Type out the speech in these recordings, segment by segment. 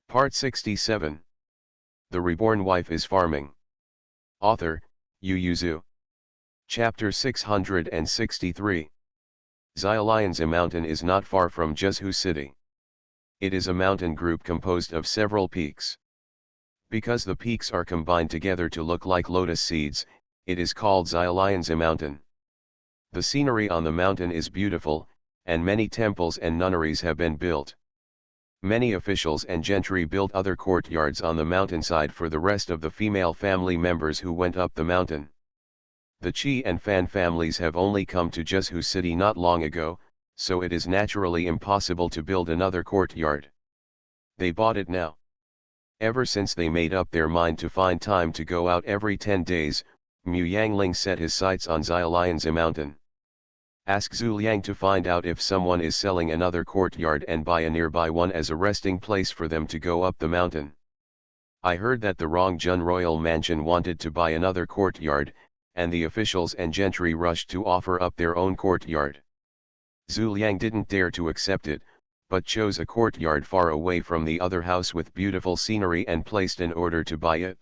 Part 67. The Reborn Wife is Farming. Author, Yu Zhu. Chapter 663. Xiaolianzi mountain is not far from Zhezhou city. It is a mountain group composed of several peaks. Because the peaks are combined together to look like lotus seeds, it is called Xiaolianzi mountain. The scenery on the mountain is beautiful, and many temples and nunneries have been built. Many officials and gentry built other courtyards on the mountainside for the rest of the female family members who went up the mountain. The Qi and Fan families have only come to Zhezhou city not long ago, so it is naturally impossible to build another courtyard. They bought it now. Ever since they made up their mind to find time to go out every 10 days, Mu Yangling set his sights on Xiaolianzi mountain. Ask Zhu Liang to find out if someone is selling another courtyard and buy a nearby one as a resting place for them to go up the mountain. I heard that the Rongjun royal mansion wanted to buy another courtyard, and the officials and gentry rushed to offer up their own courtyard. Zhu Liang didn't dare to accept it, but chose a courtyard far away from the other house with beautiful scenery and placed an order to buy it.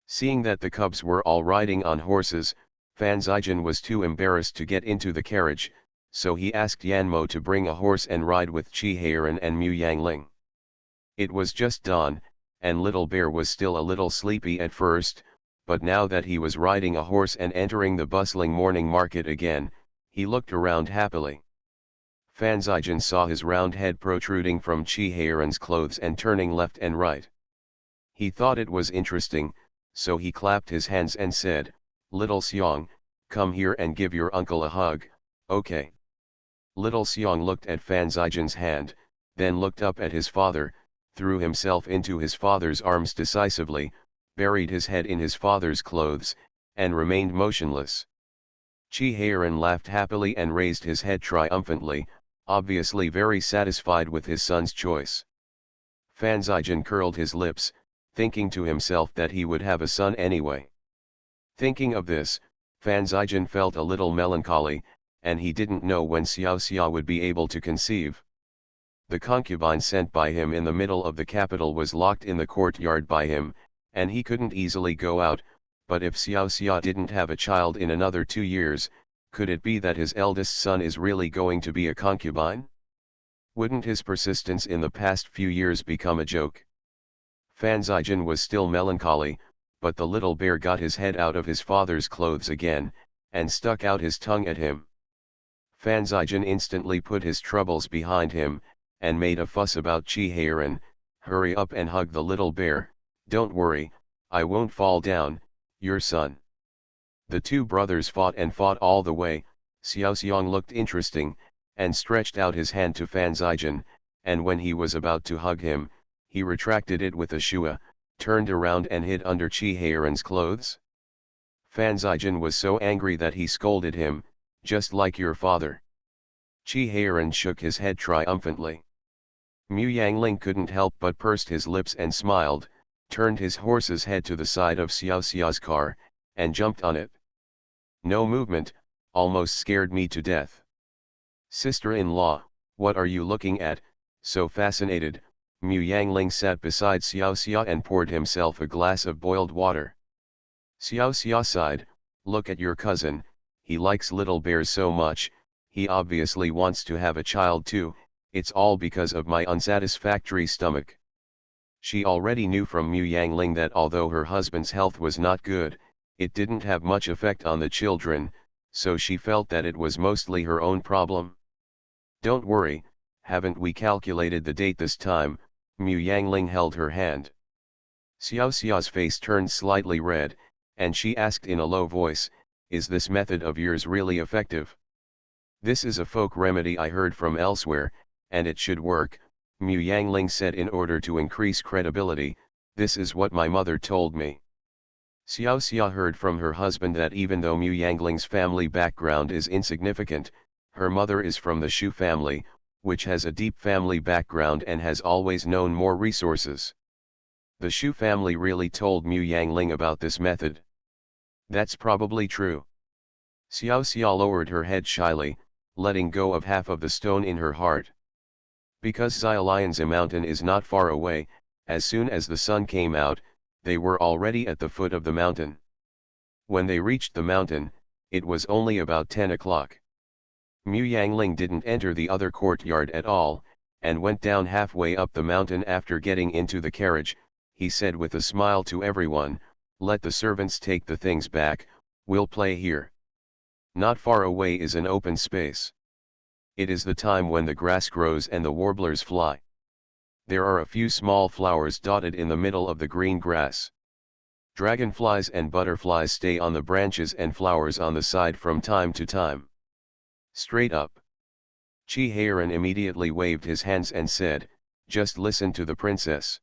Seeing that the cubs were all riding on horses, Fan Zijin was too embarrassed to get into the carriage, so he asked Yan Mo to bring a horse and ride with Qi Heiran and Mu Yangling. It was just dawn, and Little Bear was still a little sleepy at first, but now that he was riding a horse and entering the bustling morning market again, he looked around happily. Fan Zijin saw his round head protruding from Qi Heiran's clothes and turning left and right. He thought it was interesting, so he clapped his hands and said, "Little Xiong, come here and give your uncle a hug, okay?" Little Xiong looked at Fan Zijin's hand, then looked up at his father, threw himself into his father's arms decisively, buried his head in his father's clothes, and remained motionless. Qi Heiran laughed happily and raised his head triumphantly, obviously very satisfied with his son's choice. Fan Zijin curled his lips, thinking to himself that he would have a son anyway. Thinking of this, Fan Zijin felt a little melancholy, and he didn't know when Xiao Xia would be able to conceive. The concubine sent by him in the middle of the capital was locked in the courtyard by him, and he couldn't easily go out, but if Xiao Xia didn't have a child in another 2 years, could it be that his eldest son is really going to be a concubine? Wouldn't his persistence in the past few years become a joke? Fan Zijin was still melancholy, but the little bear got his head out of his father's clothes again, and stuck out his tongue at him. Fan Zijin instantly put his troubles behind him, and made a fuss about Qi Heiran. "Hurry up and hug the little bear, don't worry, I won't fall down, your son." The two brothers fought and fought all the way. Xiao Xiong looked interesting, and stretched out his hand to Fan Zijin, and when he was about to hug him, he retracted it with a shua, turned around and hid under Qi Heiran's clothes. Fan Zijin was so angry that he scolded him, "Just like your father." Qi Heiran shook his head triumphantly. Mu Yangling couldn't help but pursed his lips and smiled, turned his horse's head to the side of Xiao Xia's car, and jumped on it. No movement, almost scared me to death. "Sister-in-law, what are you looking at, so fascinated?" Mu Yangling sat beside Xiao Xia and poured himself a glass of boiled water. Xiao Xia sighed, "Look at your cousin, he likes little bears so much, he obviously wants to have a child too, it's all because of my unsatisfactory stomach." She already knew from Mu Yangling that although her husband's health was not good, it didn't have much effect on the children, so she felt that it was mostly her own problem. "Don't worry, haven't we calculated the date this time?" Mu Yangling held her hand. Xiao Xia's face turned slightly red, and she asked in a low voice, "Is this method of yours really effective?" "This is a folk remedy I heard from elsewhere, and it should work," Mu Yangling said in order to increase credibility. "This is what my mother told me." Xiao Xia heard from her husband that even though Mu Yangling's family background is insignificant, her mother is from the Shu family, which has a deep family background and has always known more resources. The Shu family really told Mu Yangling about this method. That's probably true. Xiao Xia lowered her head shyly, letting go of half of the stone in her heart. Because Xiaolianzi mountain is not far away, As soon as the sun came out, they were already at the foot of the mountain. When they reached the mountain, it was only about 10 o'clock. Mu Yangling didn't enter the other courtyard at all, and went down halfway up the mountain. After getting into the carriage, he said with a smile to everyone, "Let the servants take the things back, we'll play here." Not far away is an open space. It is the time when the grass grows and the warblers fly. There are a few small flowers dotted in the middle of the green grass. Dragonflies and butterflies stay on the branches and flowers on the side from time to time. Straight up. Chi Heiran immediately waved his hands and said, "Just listen to the princess."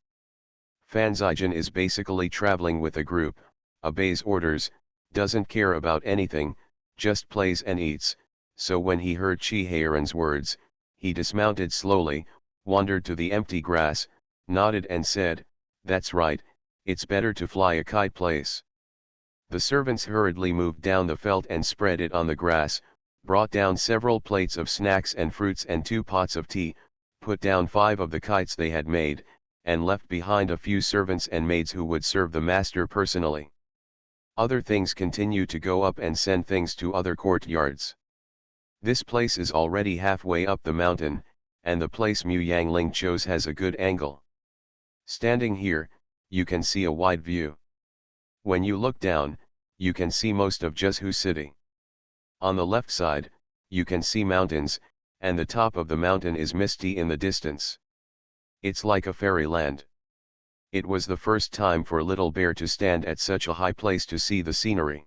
Fan Zijian is basically traveling with a group, obeys orders, doesn't care about anything, just plays and eats. So when he heard Chi Heiran's words, he dismounted slowly, wandered to the empty grass, nodded and said, "That's right, it's better to fly a kite place." The servants hurriedly moved down the felt and spread it on the grass, brought down several plates of snacks and fruits and 2 pots of tea, put down 5 of the kites they had made, and left behind a few servants and maids who would serve the master personally. Other things continue to go up and send things to other courtyards. This place is already halfway up the mountain, and the place Mu Yangling chose has a good angle. Standing here, you can see a wide view. When you look down, you can see most of Juzhu city. On the left side, you can see mountains, and the top of the mountain is misty in the distance. It's like a fairyland. It was the first time for Little Bear to stand at such a high place to see the scenery.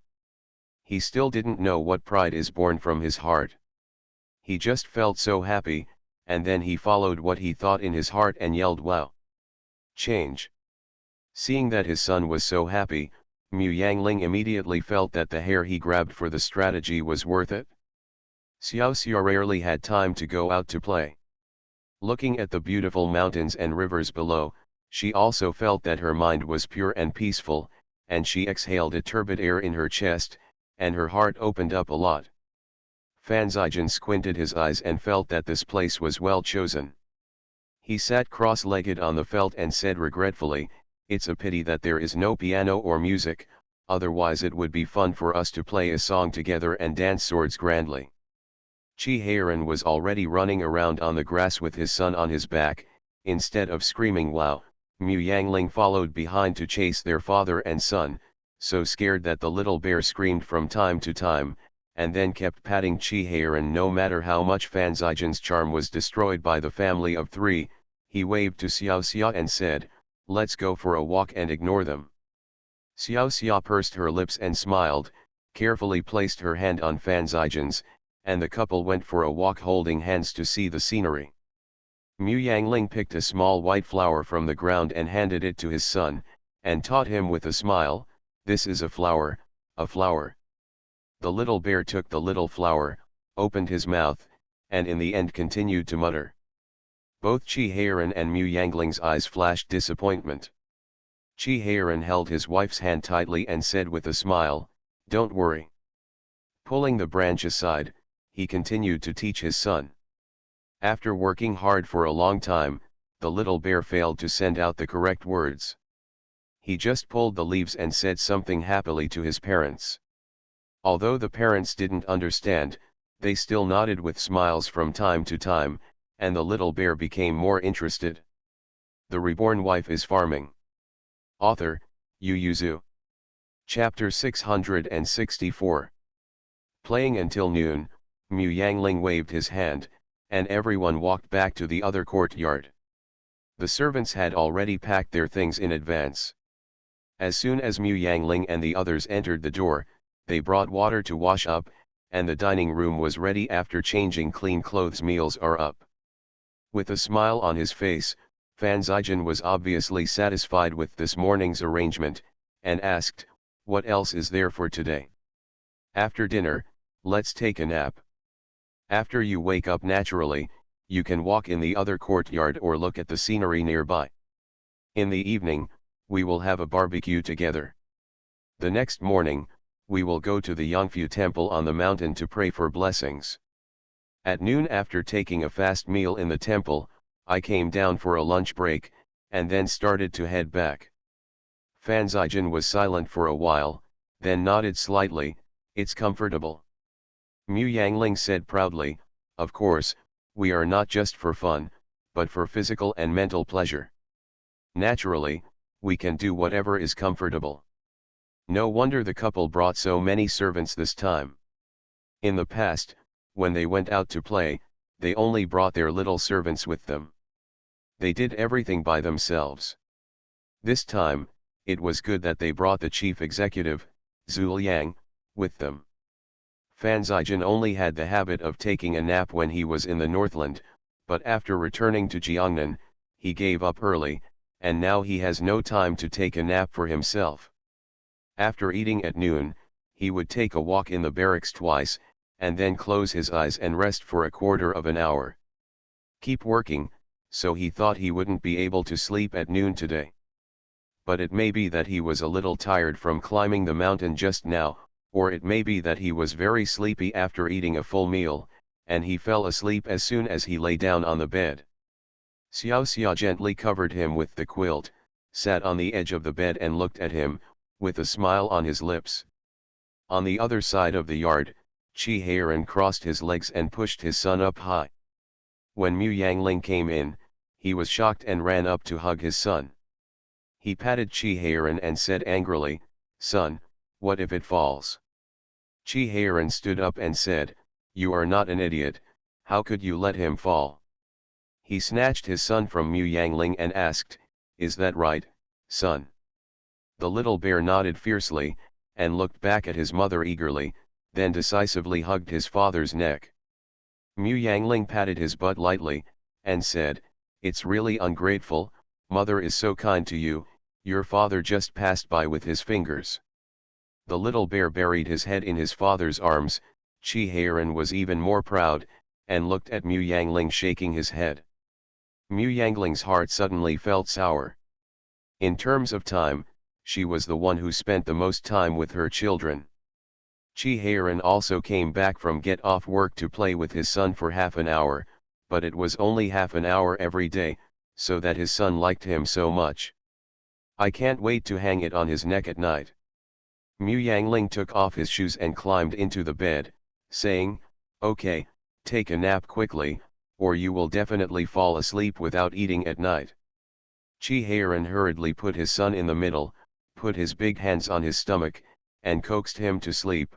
He still didn't know what pride is born from his heart. He just felt so happy, and then he followed what he thought in his heart and yelled, "Wow! Change!" Seeing that his son was so happy, Mu Yangling immediately felt that the hare he grabbed for the strategy was worth it. Xiao Xia rarely had time to go out to play. Looking at the beautiful mountains and rivers below, she also felt that her mind was pure and peaceful, and she exhaled a turbid air in her chest, and her heart opened up a lot. Fan Zijian squinted his eyes and felt that this place was well chosen. He sat cross-legged on the felt and said regretfully, "It's a pity that there is no piano or music, otherwise it would be fun for us to play a song together and dance swords grandly." Chi Heiran was already running around on the grass with his son on his back. Instead of screaming "Wow!", Mu Yangling followed behind to chase their father and son, so scared that the little bear screamed from time to time, and then kept patting Chi Heiran. No matter how much Fan Zijian's charm was destroyed by the family of 3, he waved to Xiao Xia and said, "Let's go for a walk and ignore them." Xiao Xia pursed her lips and smiled, carefully placed her hand on Fan Zijian's, and the couple went for a walk holding hands to see the scenery. Mu Yangling picked a small white flower from the ground and handed it to his son, and taught him with a smile, "This is a flower, a flower." The little bear took the little flower, opened his mouth, and in the end continued to mutter. Both Chi Heiran and Mu Yangling's eyes flashed disappointment. Chi Heiran held his wife's hand tightly and said with a smile, "Don't worry." Pulling the branch aside, he continued to teach his son. After working hard for a long time, the little bear failed to send out the correct words. He just pulled the leaves and said something happily to his parents. Although the parents didn't understand, they still nodded with smiles from time to time, and the little bear became more interested. The Reborn Wife is Farming. Author, Yu Yuzu. Chapter 664. Playing until noon, Mu Yangling waved his hand, and everyone walked back to the other courtyard. The servants had already packed their things in advance. As soon as Mu Yangling and the others entered the door, they brought water to wash up, and the dining room was ready. After changing clean clothes, meals are up. With a smile on his face, Fan Zijian was obviously satisfied with this morning's arrangement, and asked, "What else is there for today?" "After dinner, let's take a nap. After you wake up naturally, you can walk in the other courtyard or look at the scenery nearby. In the evening, we will have a barbecue together. The next morning, we will go to the Yangfu temple on the mountain to pray for blessings. At noon, after taking a fast meal in the temple, I came down for a lunch break, and then started to head back. Fan Zijian was silent for a while, then nodded slightly. It's comfortable. Mu Yangling said proudly, of course, we are not just for fun, but for physical and mental pleasure. Naturally, we can do whatever is comfortable. No wonder the couple brought so many servants this time. In the past, when they went out to play, they only brought their little servants with them. They did everything by themselves. This time, it was good that they brought the chief executive, Zhu Liang, with them. Fan Zijian only had the habit of taking a nap when he was in the Northland, but after returning to Jiangnan, he gave up early, and now he has no time to take a nap for himself. After eating at noon, he would take a walk in the barracks twice, and then close his eyes and rest for a quarter of an hour. Keep working, so he thought he wouldn't be able to sleep at noon today. But it may be that he was a little tired from climbing the mountain just now, or it may be that he was very sleepy after eating a full meal, and he fell asleep as soon as he lay down on the bed. Xiao Xia gently covered him with the quilt, sat on the edge of the bed and looked at him, with a smile on his lips. On the other side of the yard, Qi Heiran crossed his legs and pushed his son up high. When Mu Yangling came in, he was shocked and ran up to hug his son. He patted Qi Heiran and said angrily, "Son, what if it falls?" Qi Heiran stood up and said, "You are not an idiot, how could you let him fall?" He snatched his son from Mu Yangling and asked, "Is that right, son?" The little bear nodded fiercely, and looked back at his mother eagerly, then decisively hugged his father's neck. Mu Yangling patted his butt lightly, and said, "It's really ungrateful, mother is so kind to you, your father just passed by with his fingers." The little bear buried his head in his father's arms. Qi Heiran was even more proud, and looked at Mu Yangling shaking his head. Mu Yangling's heart suddenly felt sour. In terms of time, she was the one who spent the most time with her children. Qi Heiran also came back from get off work to play with his son for half an hour, but it was only half an hour every day, so that his son liked him so much. "I can't wait to hang it on his neck at night." Mu Yangling took off his shoes and climbed into the bed, saying, "Okay, take a nap quickly, or you will definitely fall asleep without eating at night." Qi Heiran hurriedly put his son in the middle, put his big hands on his stomach, and coaxed him to sleep.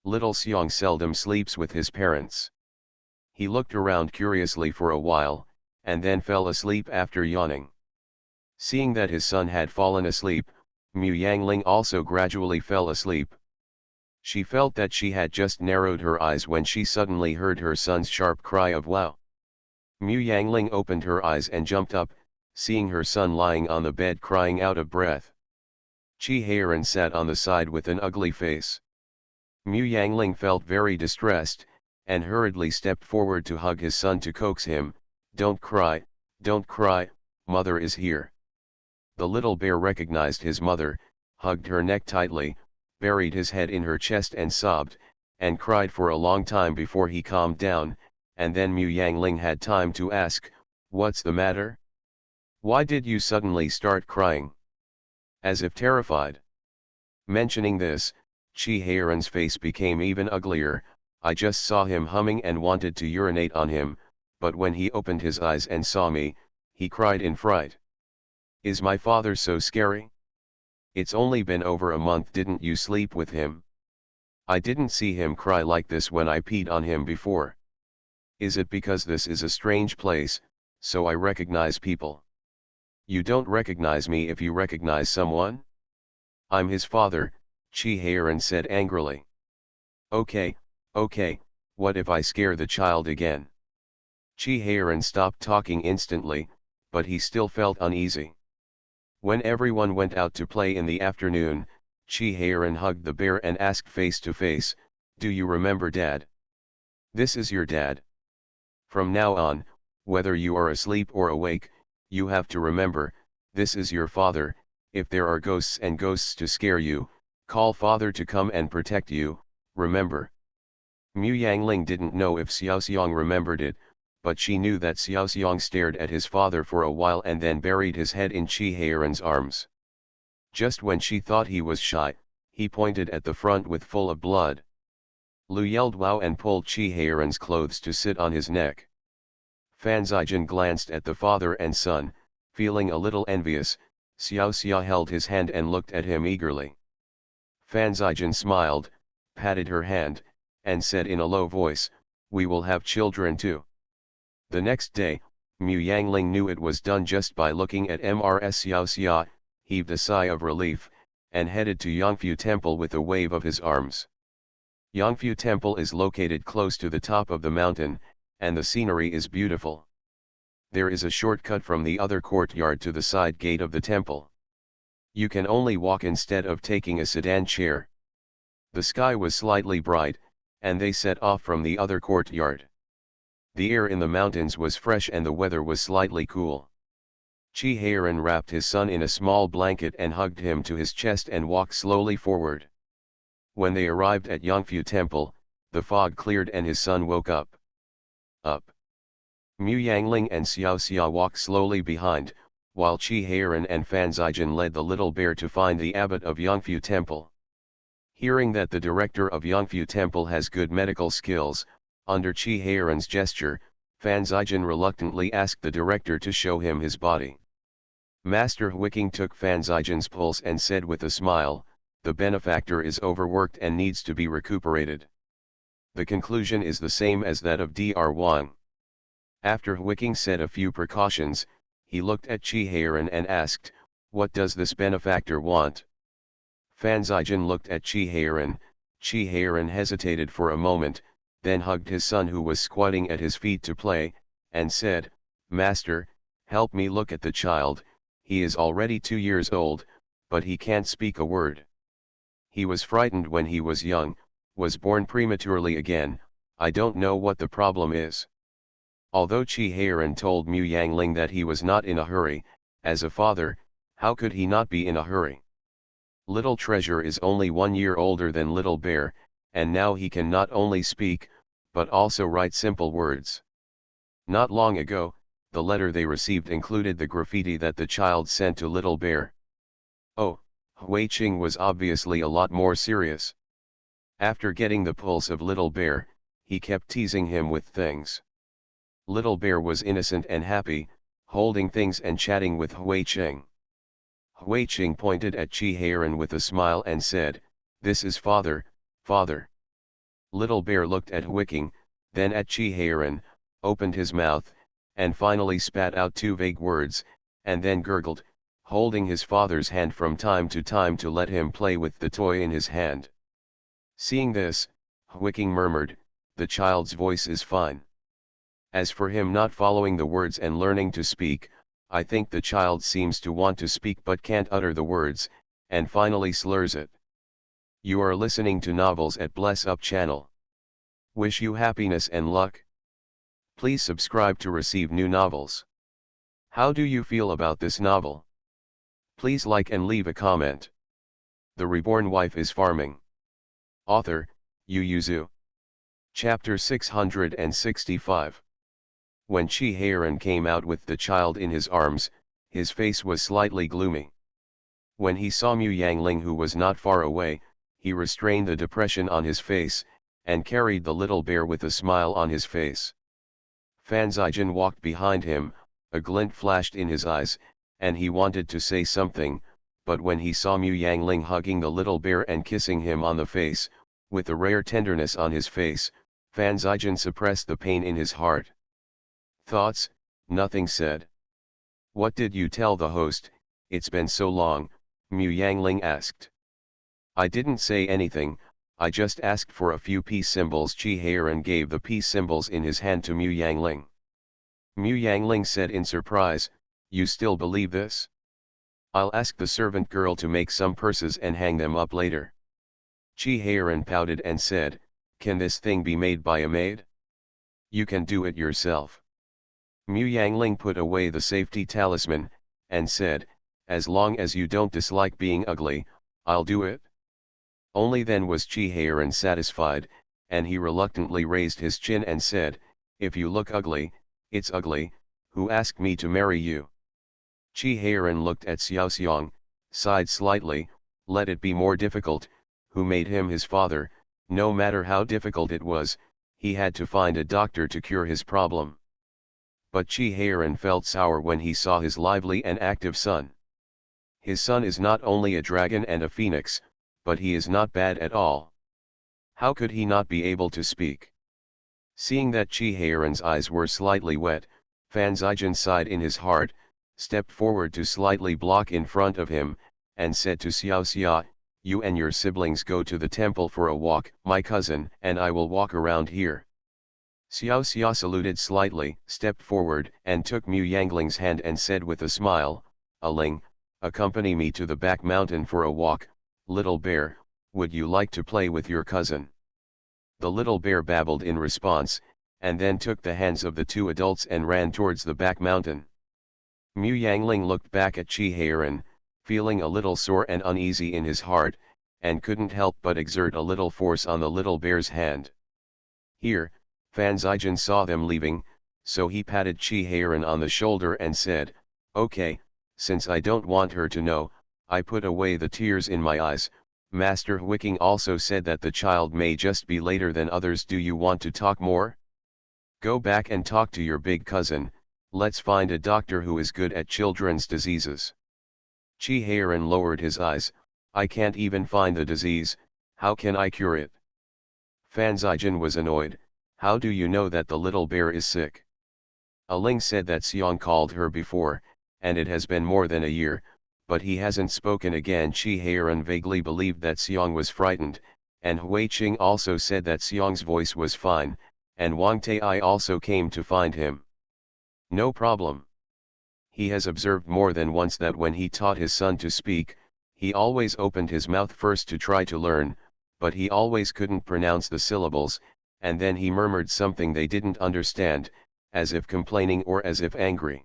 Little Xiang seldom sleeps with his parents. He looked around curiously for a while, and then fell asleep after yawning. Seeing that his son had fallen asleep, Mu Yangling also gradually fell asleep. She felt that she had just narrowed her eyes when she suddenly heard her son's sharp cry of "wow." Mu Yangling opened her eyes and jumped up, seeing her son lying on the bed crying out of breath. Qi Heiran sat on the side with an ugly face. Mu Yangling felt very distressed, and hurriedly stepped forward to hug his son to coax him, don't cry, mother is here." The little bear recognized his mother, hugged her neck tightly, buried his head in her chest and sobbed, and cried for a long time before he calmed down, and then Mu Yangling had time to ask, "What's the matter? Why did you suddenly start crying?" As if terrified. Mentioning this, Qi Heiran's face became even uglier. "I just saw him humming and wanted to urinate on him, but when he opened his eyes and saw me, he cried in fright. Is my father so scary? It's only been over a month, didn't you sleep with him? I didn't see him cry like this when I peed on him before. Is it because this is a strange place, so I recognize people? You don't recognize me if you recognize someone? I'm his father," Qi Heiran said angrily. Okay, what if I scare the child again?" Qi Heiran stopped talking instantly, but he still felt uneasy. When everyone went out to play in the afternoon, Qi Heiran hugged the bear and asked face to face, "Do you remember Dad? This is your dad. From now on, whether you are asleep or awake, you have to remember, this is your father. If there are ghosts and ghosts to scare you, call father to come and protect you, remember." Mu Yangling didn't know if Xiao Xiang remembered it, but she knew that Xiaoxiang stared at his father for a while and then buried his head in Qi Heiren's arms. Just when she thought he was shy, he pointed at the front with full of blood. Lu yelled wow and pulled Qi Heiren's clothes to sit on his neck. Fan Zijian glanced at the father and son, feeling a little envious. Xiaoxia held his hand and looked at him eagerly. Fan Zijian smiled, patted her hand, and said in a low voice, "We will have children too." The next day, Mu Yangling knew it was done just by looking at Mrs. Xiaoxia, heaved a sigh of relief, and headed to Yangfu Temple with a wave of his arms. Yangfu Temple is located close to the top of the mountain, and the scenery is beautiful. There is a shortcut from the other courtyard to the side gate of the temple. You can only walk instead of taking a sedan chair. The sky was slightly bright, and they set off from the other courtyard. The air in the mountains was fresh and the weather was slightly cool. Qi Heiren wrapped his son in a small blanket and hugged him to his chest and walked slowly forward. When they arrived at Yangfu Temple, the fog cleared and his son woke up. Up. Mu Yangling and Xiaoxia walked slowly behind, while Qi Heiren and Fan Zijian led the little bear to find the abbot of Yangfu Temple. Hearing that the director of Yangfu Temple has good medical skills, under Qi Heiren's gesture, Fan Zijian reluctantly asked the director to show him his body. Master Huiking took Fan Zijian's pulse and said with a smile, "The benefactor is overworked and needs to be recuperated." The conclusion is the same as that of Dr. Wang. After Huiking said a few precautions, he looked at Qi Heiren and asked, "What does this benefactor want?" Fan Zijian looked at Qi Heiren. Qi Heiren hesitated for a moment, then hugged his son who was squatting at his feet to play, and said, "Master, help me look at the child. He is already 2 years old, but he can't speak a word. He was frightened when he was young, was born prematurely again. I don't know what the problem is." Although Qi Heiren told Mu Yangling that he was not in a hurry, as a father, how could he not be in a hurry? Little Treasure is only 1 year older than Little Bear, and now he can not only speak, but also write simple words. Not long ago, the letter they received included the graffiti that the child sent to Little Bear. Oh, Hui Qing was obviously a lot more serious. After getting the pulse of Little Bear, he kept teasing him with things. Little Bear was innocent and happy, holding things and chatting with Hui Qing. Hui Qing pointed at Qi Heiren with a smile and said, "This is father, father." Little Bear looked at Huiking, then at Qi Heiren, opened his mouth, and finally spat out 2 vague words, and then gurgled, holding his father's hand from time to time to let him play with the toy in his hand. Seeing this, Huiking murmured, "The child's voice is fine. As for him not following the words and learning to speak, I think the child seems to want to speak but can't utter the words, and finally slurs it." You are listening to Novels at Bless Up channel. Wish you happiness and luck. Please subscribe to receive new novels. How do you feel about this novel? Please like and leave a comment. The Reborn Wife is Farming. Author, Yu Yuzu. Chapter 665. When Qi Heiren came out with the child in his arms, his face was slightly gloomy. When he saw Mu Yangling who was not far away, he restrained the depression on his face, and carried the little bear with a smile on his face. Fan Zijian walked behind him, a glint flashed in his eyes, and he wanted to say something, but when he saw Mu Yangling hugging the little bear and kissing him on the face, with a rare tenderness on his face, Fan Zijian suppressed the pain in his heart. Thoughts, nothing said. "What did you tell the host? It's been so long," Mu Yangling asked. "I didn't say anything, I just asked for a few peace symbols." Qi Heiren gave the peace symbols in his hand to Mu Yangling. Mu Yangling said in surprise, "You still believe this? I'll ask the servant girl to make some purses and hang them up later." Qi Heiren pouted and said, "Can this thing be made by a maid? You can do it yourself." Mu Yangling put away the safety talisman, and said, "As long as you don't dislike being ugly, I'll do it." Only then was Qi Heiren satisfied, and he reluctantly raised his chin and said, "If you look ugly, It's ugly, who asked me to marry you? Chi Heiran looked at Xiao Xiang, sighed slightly, let it be more difficult, who made him his father, no matter how difficult it was, he had to find a doctor to cure his problem. But Chi Heiran felt sour when he saw his lively and active son. His son is not only a dragon and a phoenix, but he is not bad at all. How could he not be able to speak? Seeing that Chi Heiran's eyes were slightly wet, Fan Zijin sighed in his heart, stepped forward to slightly block in front of him, and said to Xiao Xia, you and your siblings go to the temple for a walk, my cousin, and I will walk around here. Xiao Xia saluted slightly, stepped forward, and took Mu Yangling's hand and said with a smile, Aling, accompany me to the back mountain for a walk, little bear, would you like to play with your cousin? The little bear babbled in response, and then took the hands of the two adults and ran towards the back mountain. Mu Yangling looked back at Chi Heiran, feeling a little sore and uneasy in his heart, and couldn't help but exert a little force on the little bear's hand. Here, Fan Zijin saw them leaving, so he patted Chi Heiran on the shoulder and said, okay, since I don't want her to know, I put away the tears in my eyes. Master Huiking also said that the child may just be later than others. Do you want to talk more? Go back and talk to your big cousin, let's find a doctor who is good at children's diseases. Chi Heiran lowered his eyes, I can't even find the disease, how can I cure it? Fan Zijin was annoyed, how do you know that the little bear is sick? Aling said that Xiang called her before, and it has been more than a year, but he hasn't spoken again. Chi Heiran vaguely believed that Xiang was frightened, and Hui Qing also said that Xiang's voice was fine, and Wang Tai also came to find him. No problem. He has observed more than once that when he taught his son to speak, he always opened his mouth first to try to learn, but he always couldn't pronounce the syllables, and then he murmured something they didn't understand, as if complaining or as if angry.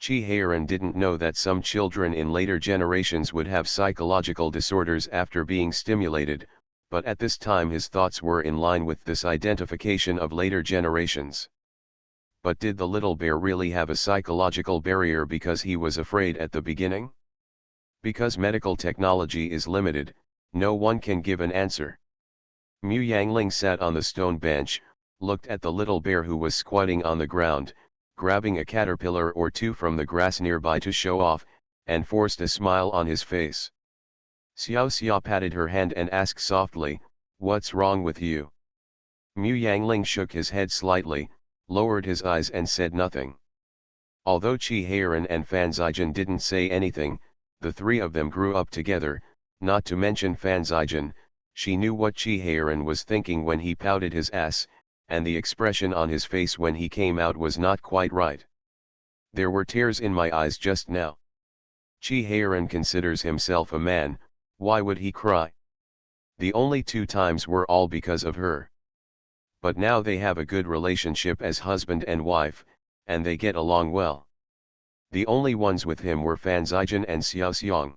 Chi Heiran didn't know that some children in later generations would have psychological disorders after being stimulated, but at this time his thoughts were in line with this identification of later generations. But did the little bear really have a psychological barrier because he was afraid at the beginning? Because medical technology is limited, no one can give an answer. Mu Yangling sat on the stone bench, looked at the little bear who was squatting on the ground, grabbing a caterpillar or two from the grass nearby to show off, and forced a smile on his face. Xiao Xia patted her hand and asked softly, what's wrong with you? Mu Yangling shook his head slightly, lowered his eyes and said nothing. Although Chi Heiran and Fan Zijin didn't say anything, the three of them grew up together, not to mention Fan Zijin, she knew what Chi Heiran was thinking when he pouted his ass, and the expression on his face when he came out was not quite right. There were tears in my eyes just now. Chi Heiran considers himself a man, why would he cry? The only 2 times were all because of her. But now they have a good relationship as husband and wife, and they get along well. The only ones with him were Fan Zijin and Xiao Xiang.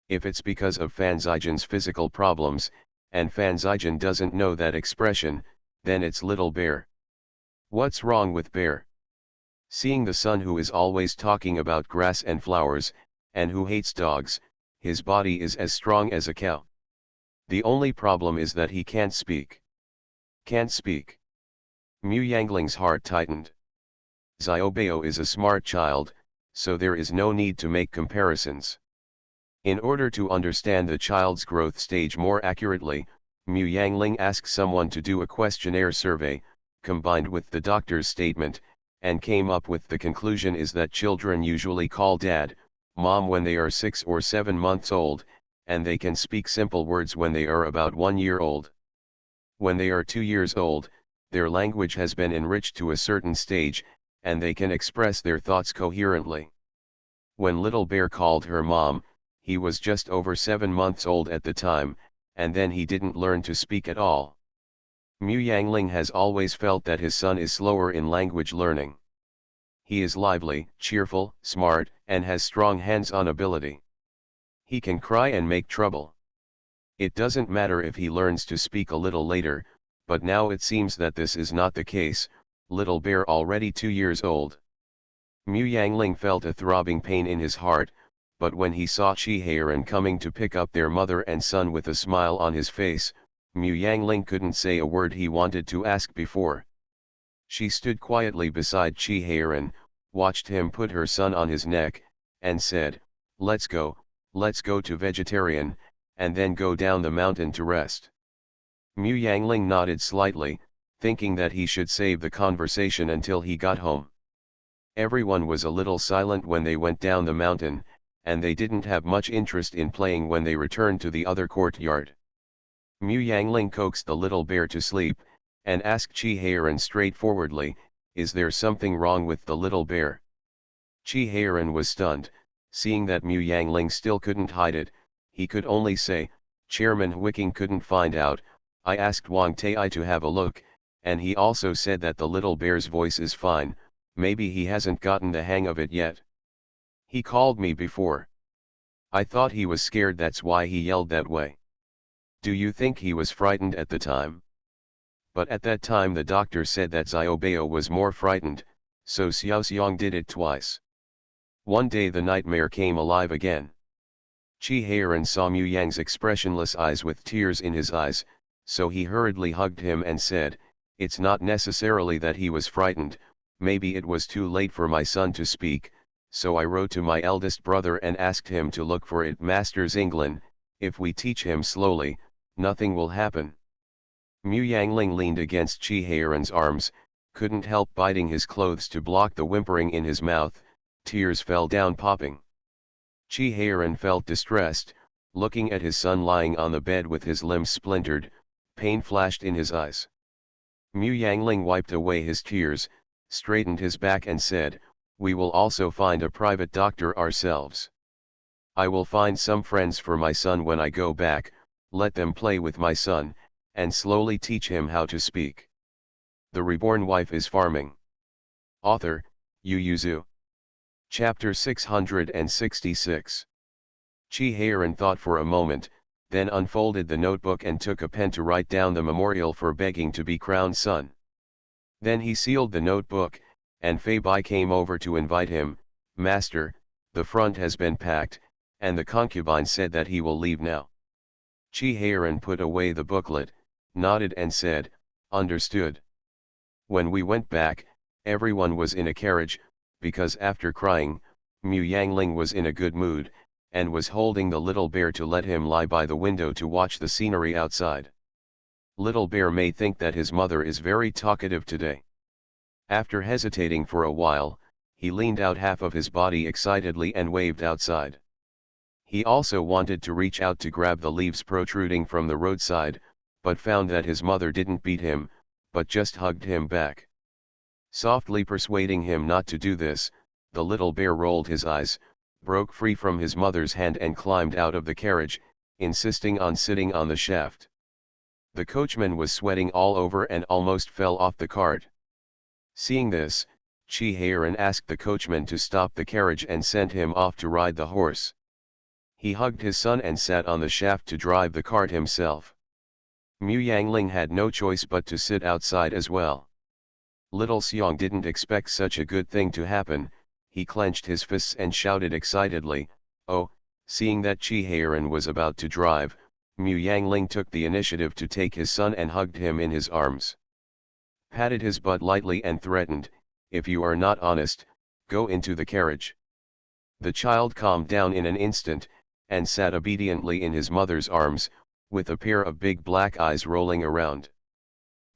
If it's because of Fan Zijin's physical problems, and Fan Zijin doesn't know that expression, then it's little bear. What's wrong with bear? Seeing the son who is always talking about grass and flowers, and who hates dogs, his body is as strong as a cow. The only problem is that he can't speak. Can't speak. Mu Yangling's heart tightened. Xiaobao is a smart child, so there is no need to make comparisons. In order to understand the child's growth stage more accurately, Mu Yangling asked someone to do a questionnaire survey, combined with the doctor's statement, and came up with the conclusion is that children usually call dad, mom when they are 6 or 7 months old, and they can speak simple words when they are about 1 year old. When they are 2 years old, their language has been enriched to a certain stage, and they can express their thoughts coherently. When little bear called her mom, he was just over 7 months old at the time, and then he didn't learn to speak at all. Mu Yangling has always felt that his son is slower in language learning. He is lively, cheerful, smart, and has strong hands-on ability. He can cry and make trouble. It doesn't matter if he learns to speak a little later, but now it seems that this is not the case, little bear already 2 years old. Mu Yangling felt a throbbing pain in his heart, but when he saw Chi Heiran coming to pick up their mother and son with a smile on his face, Mu Yangling couldn't say a word he wanted to ask before. She stood quietly beside Chi Heiran, watched him put her son on his neck, and said, let's go to vegetarian, and then go down the mountain to rest." Mu Yangling nodded slightly, thinking that he should save the conversation until he got home. Everyone was a little silent when they went down the mountain, and they didn't have much interest in playing when they returned to the other courtyard. Mu Yangling coaxed the little bear to sleep, and asked Chi Heiran straightforwardly, "Is there something wrong with the little bear?" Chi Heiran was stunned, seeing that Mu Yangling still couldn't hide it. He could only say, "Chairman Wicking couldn't find out, I asked Wang Tai to have a look, and he also said that the little bear's voice is fine, maybe he hasn't gotten the hang of it yet. He called me before. I thought he was scared, that's why he yelled that way." "Do you think he was frightened at the time?" "But at that time the doctor said that Xiaobao was more frightened, so Xiao Xiang did it twice." One day the nightmare came alive again. Chi Heiran saw Mu Yang's expressionless eyes with tears in his eyes, so he hurriedly hugged him and said, "It's not necessarily that he was frightened, maybe it was too late for my son to speak, so I wrote to my eldest brother and asked him to look for it. Master Zinglin, if we teach him slowly, nothing will happen." Mu Yangling leaned against Chi Heiran's arms, couldn't help biting his clothes to block the whimpering in his mouth. Tears fell down popping. Chi Heiran felt distressed, looking at his son lying on the bed with his limbs splintered. Pain flashed in his eyes. Mu Yangling wiped away his tears, straightened his back and said, "We will also find a private doctor ourselves. I will find some friends for my son when I go back, let them play with my son, and slowly teach him how to speak." The Reborn Wife is Farming. Author, Yu Yuzu. Chapter 666. Chi Heiran thought for a moment, then unfolded the notebook and took a pen to write down the memorial for begging to be crowned son. Then he sealed the notebook, and Fei Bai came over to invite him. "Master, the front has been packed, and the concubine said that he will leave now." Chi Heiran put away the booklet, nodded and said, "Understood." When we went back, everyone was in a carriage, because after crying, Mu Yangling was in a good mood, and was holding the little bear to let him lie by the window to watch the scenery outside. Little bear may think that his mother is very talkative today. After hesitating for a while, he leaned out half of his body excitedly and waved outside. He also wanted to reach out to grab the leaves protruding from the roadside, but found that his mother didn't beat him, but just hugged him back. Softly persuading him not to do this, the little bear rolled his eyes, broke free from his mother's hand and climbed out of the carriage, insisting on sitting on the shaft. The coachman was sweating all over and almost fell off the cart. Seeing this, Chi Heiran asked the coachman to stop the carriage and sent him off to ride the horse. He hugged his son and sat on the shaft to drive the cart himself. Mu Yangling had no choice but to sit outside as well. Little Xiang didn't expect such a good thing to happen. He clenched his fists and shouted excitedly, "Oh!" Seeing that Chi Heiran was about to drive, Mu Yangling took the initiative to take his son and hugged him in his arms. Patted his butt lightly and threatened, "If you are not honest, go into the carriage." The child calmed down in an instant, and sat obediently in his mother's arms, with a pair of big black eyes rolling around.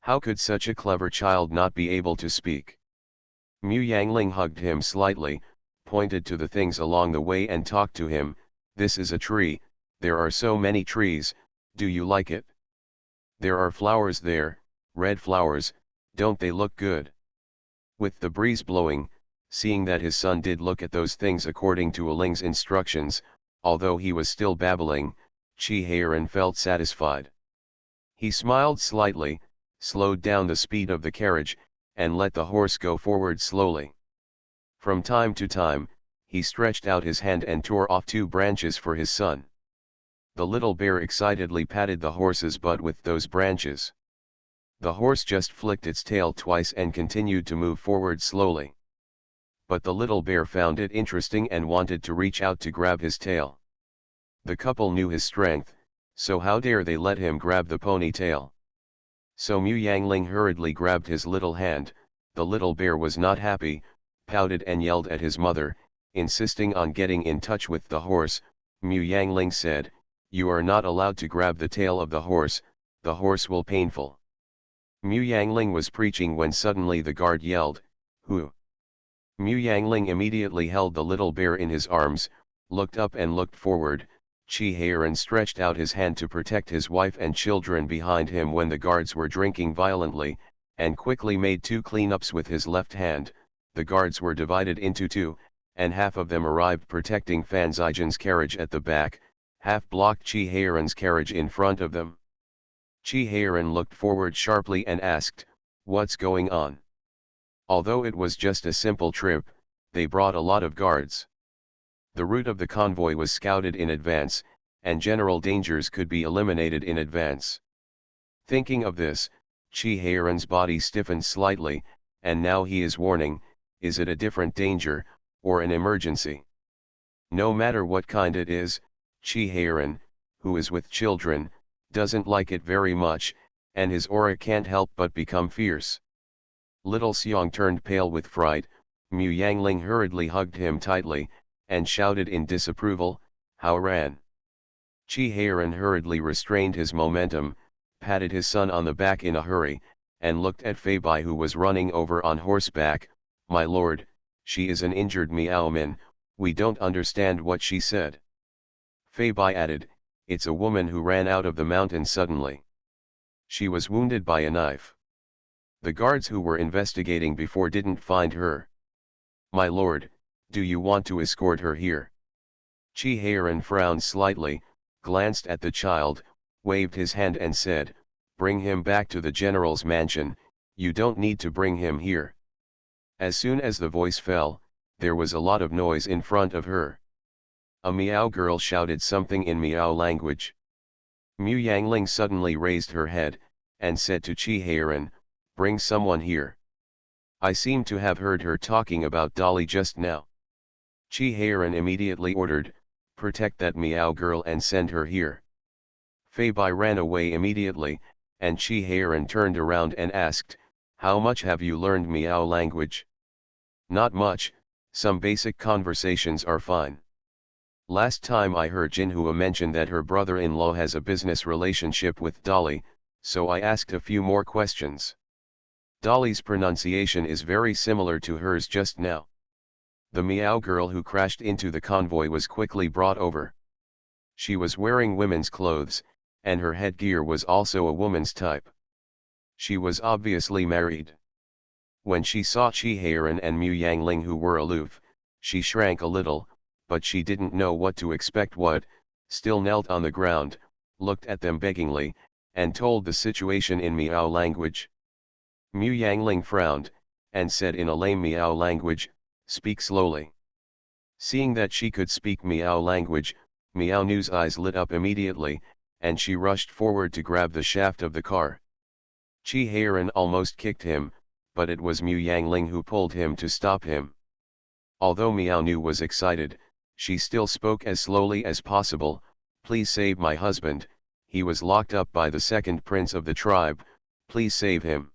How could such a clever child not be able to speak? Mu Yangling hugged him slightly, pointed to the things along the way and talked to him. "This is a tree, there are so many trees, do you like it? There are flowers there, red flowers, don't they look good?" With the breeze blowing, seeing that his son did look at those things according to Ling's instructions, although he was still babbling, Chi Heiran felt satisfied. He smiled slightly, slowed down the speed of the carriage, and let the horse go forward slowly. From time to time, he stretched out his hand and tore off 2 branches for his son. The little bear excitedly patted the horse's butt with those branches. The horse just flicked its tail twice and continued to move forward slowly. But the little bear found it interesting and wanted to reach out to grab his tail. The couple knew his strength, so how dare they let him grab the ponytail? So Mu Yangling hurriedly grabbed his little hand. The little bear was not happy, pouted and yelled at his mother, insisting on getting in touch with the horse. Mu Yangling said, "You are not allowed to grab the tail of the horse will painful." Mu Yangling was preaching when suddenly the guard yelled, "Who?" Mu Yangling immediately held the little bear in his arms, looked up and looked forward. Chi Heiran stretched out his hand to protect his wife and children behind him when the guards were drinking violently, and quickly made 2 cleanups with his left hand. The guards were divided into 2, and half of them arrived protecting Fan Zijan's carriage at the back, half blocked Chi Heiran's carriage in front of them. Chi Heiran looked forward sharply and asked, "What's going on?" Although it was just a simple trip, they brought a lot of guards. The route of the convoy was scouted in advance, and general dangers could be eliminated in advance. Thinking of this, Chi Heiran's body stiffened slightly, and now he is warning, is it a different danger, or an emergency? No matter what kind it is, Chi Heiran, who is with children, doesn't like it very much, and his aura can't help but become fierce. Little Xiong turned pale with fright. Mu Yangling hurriedly hugged him tightly, and shouted in disapproval, "How ran?" Chi Heiran hurriedly restrained his momentum, patted his son on the back in a hurry, and looked at Fei Bai who was running over on horseback. "My lord, she is an injured Miaomin, we don't understand what she said." Fei Bai added, "It's a woman who ran out of the mountain suddenly. She was wounded by a knife. The guards who were investigating before didn't find her. My lord, do you want to escort her here?" Chi Heiran frowned slightly, glanced at the child, waved his hand and said, "Bring him back to the general's mansion, you don't need to bring him here." As soon as the voice fell, there was a lot of noise in front of her. A Miao girl shouted something in Miao language. Mu Yangling suddenly raised her head, and said to Chi Heiran, "Bring someone here. I seem to have heard her talking about Dolly just now." Chi Heiran immediately ordered, "Protect that Miao girl and send her here." Fei Bai ran away immediately, and Chi Heiran turned around and asked, "How much have you learned Miao language?" "Not much, some basic conversations are fine. Last time I heard Jinhua mention that her brother-in-law has a business relationship with Dolly, so I asked a few more questions. Dolly's pronunciation is very similar to hers just now." The Miao girl who crashed into the convoy was quickly brought over. She was wearing women's clothes, and her headgear was also a woman's type. She was obviously married. When she saw Chi Heiran and Mu Yangling who were aloof, she shrank a little, but she didn't know what to expect. Still knelt on the ground, looked at them beggingly, and told the situation in Miao language. Mu Yangling frowned, and said in a lame Miao language, "Speak slowly." Seeing that she could speak Miao language, Miao Nu's eyes lit up immediately, and she rushed forward to grab the shaft of the car. Chi Heiran almost kicked him, but it was Mu Yangling who pulled him to stop him. Although Miao Nu was excited, she still spoke as slowly as possible, "Please save my husband, he was locked up by the second prince of the tribe, please save him."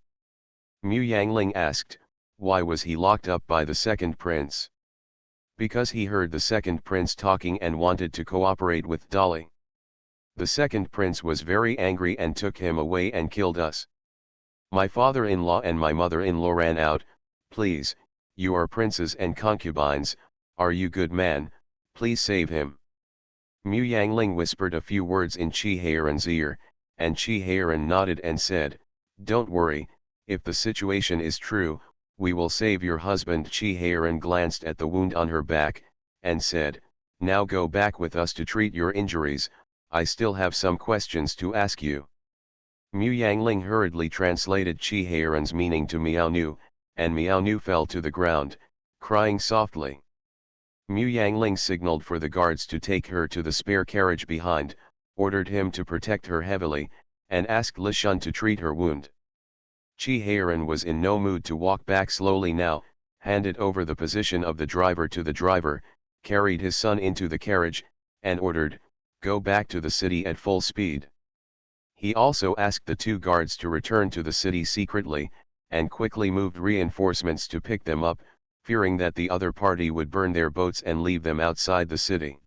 Mu Yangling asked, "Why was he locked up by the second prince?" "Because he heard the second prince talking and wanted to cooperate with Dolly. The second prince was very angry and took him away and killed us. My father-in-law and my mother-in-law ran out. Please, you are princes and concubines, are you good man, please save him." Mu Yangling whispered a few words in Chi Heiran's ear, and Chi Heiran nodded and said, "Don't worry, if the situation is true, we will save your husband." Chi Heiran glanced at the wound on her back, and said, "Now go back with us to treat your injuries, I still have some questions to ask you." Mu Yangling hurriedly translated Chi Heiran's meaning to Miao Nu, and Miao Nu fell to the ground, crying softly. Mu Yangling signaled for the guards to take her to the spare carriage behind, ordered him to protect her heavily, and asked Li Shun to treat her wound. Chi Heiran was in no mood to walk back slowly now, handed over the position of the driver to the driver, carried his son into the carriage, and ordered, "Go back to the city at full speed." He also asked the two guards to return to the city secretly, and quickly moved reinforcements to pick them up, fearing that the other party would burn their boats and leave them outside the city.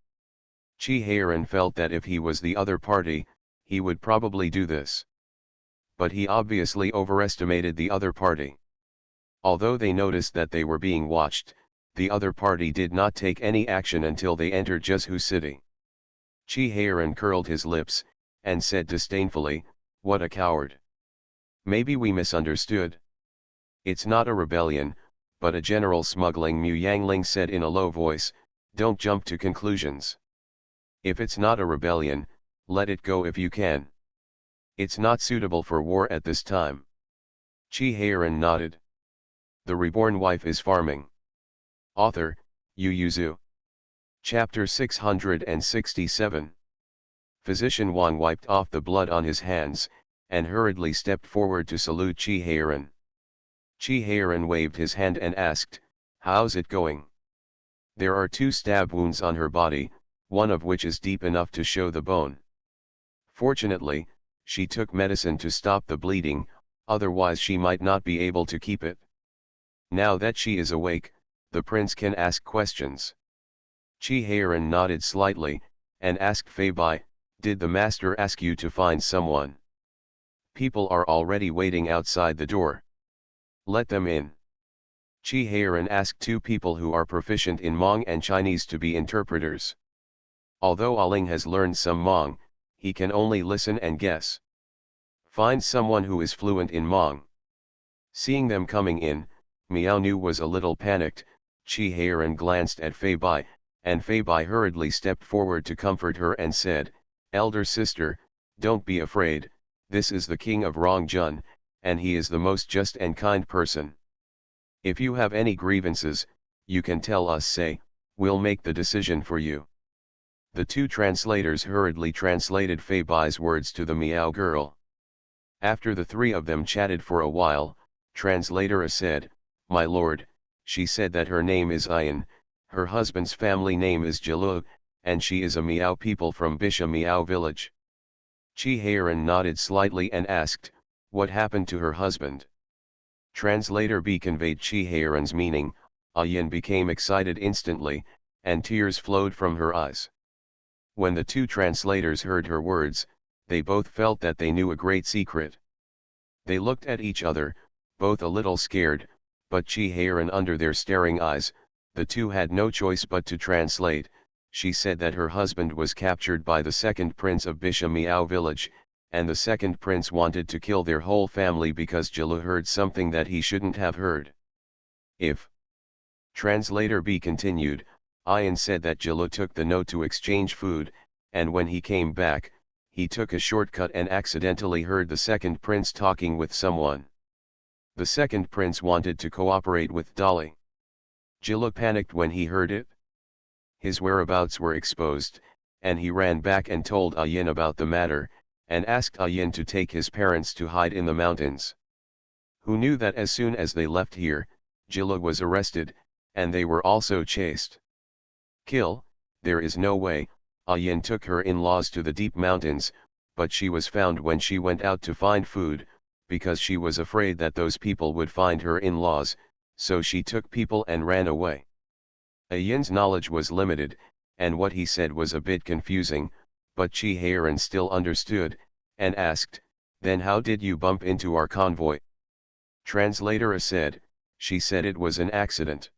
Chi Heiran felt that if he was the other party, he would probably do this. But he obviously overestimated the other party. Although they noticed that they were being watched, the other party did not take any action until they entered Jizhu city. Chi Heiran curled his lips, and said disdainfully, "What a coward. Maybe we misunderstood. It's not a rebellion, but a general smuggling." Mu Yangling said in a low voice, "Don't jump to conclusions. If it's not a rebellion, let it go if you can. It's not suitable for war at this time." Chi Heiran nodded. The Reborn Wife is Farming. Author, Yu Yuzu. Chapter 667. Physician Wang wiped off the blood on his hands, and hurriedly stepped forward to salute Chi Heiran. Chi Heiran waved his hand and asked, "How's it going?" "There are 2 stab wounds on her body, one of which is deep enough to show the bone. Fortunately, she took medicine to stop the bleeding, otherwise she might not be able to keep it. Now that she is awake, the prince can ask questions." Chi Heiran nodded slightly, and asked Fei Bai, "Did the master ask you to find someone?" "People are already waiting outside the door. Let them in." Chi Heiran asked 2 people who are proficient in Hmong and Chinese to be interpreters. Although Aling has learned some Hmong, he can only listen and guess. "Find someone who is fluent in Hmong." Seeing them coming in, Miao Nu was a little panicked. Chi Heiran glanced at Fei Bai, and Fei Bai hurriedly stepped forward to comfort her and said, "Elder sister, don't be afraid, this is the king of Rongjun, and he is the most just and kind person. If you have any grievances, you can tell us. Say, we'll make the decision for you." The 2 translators hurriedly translated Fei Bai's words to the Miao girl. After the 3 of them chatted for a while, translator A said, "My lord, she said that her name is Ayan, her husband's family name is Jilu, and she is a Miao people from Bisha Miao village." Chi Heiran nodded slightly and asked, "What happened to her husband?" Translator B conveyed Chi Heiran's meaning. Ayan became excited instantly, and tears flowed from her eyes. When the 2 translators heard her words, they both felt that they knew a great secret. They looked at each other, both a little scared, but Chi Heiran under their staring eyes, the 2 had no choice but to translate. She said that her husband was captured by the 2nd prince of Bisha Miao village, and the 2nd prince wanted to kill their whole family because Jilu heard something that he shouldn't have heard. If Translator B continued, Ayan said that Jilu took the note to exchange food, and when he came back, he took a shortcut and accidentally heard the 2nd prince talking with someone. The 2nd prince wanted to cooperate with Dolly. Jilu panicked when he heard it. His whereabouts were exposed, and he ran back and told Ayin about the matter, and asked Ayin to take his parents to hide in the mountains. Who knew that as soon as they left here, Jilu was arrested, and they were also chased. Kill, there is no way. Ayin took her in-laws to the deep mountains, but she was found when she went out to find food, because she was afraid that those people would find her in-laws, so she took people and ran away. Ayin's knowledge was limited, and what he said was a bit confusing, but Chi Heiran still understood, and asked, "Then how did you bump into our convoy?" Translator A said, "She said it was an accident.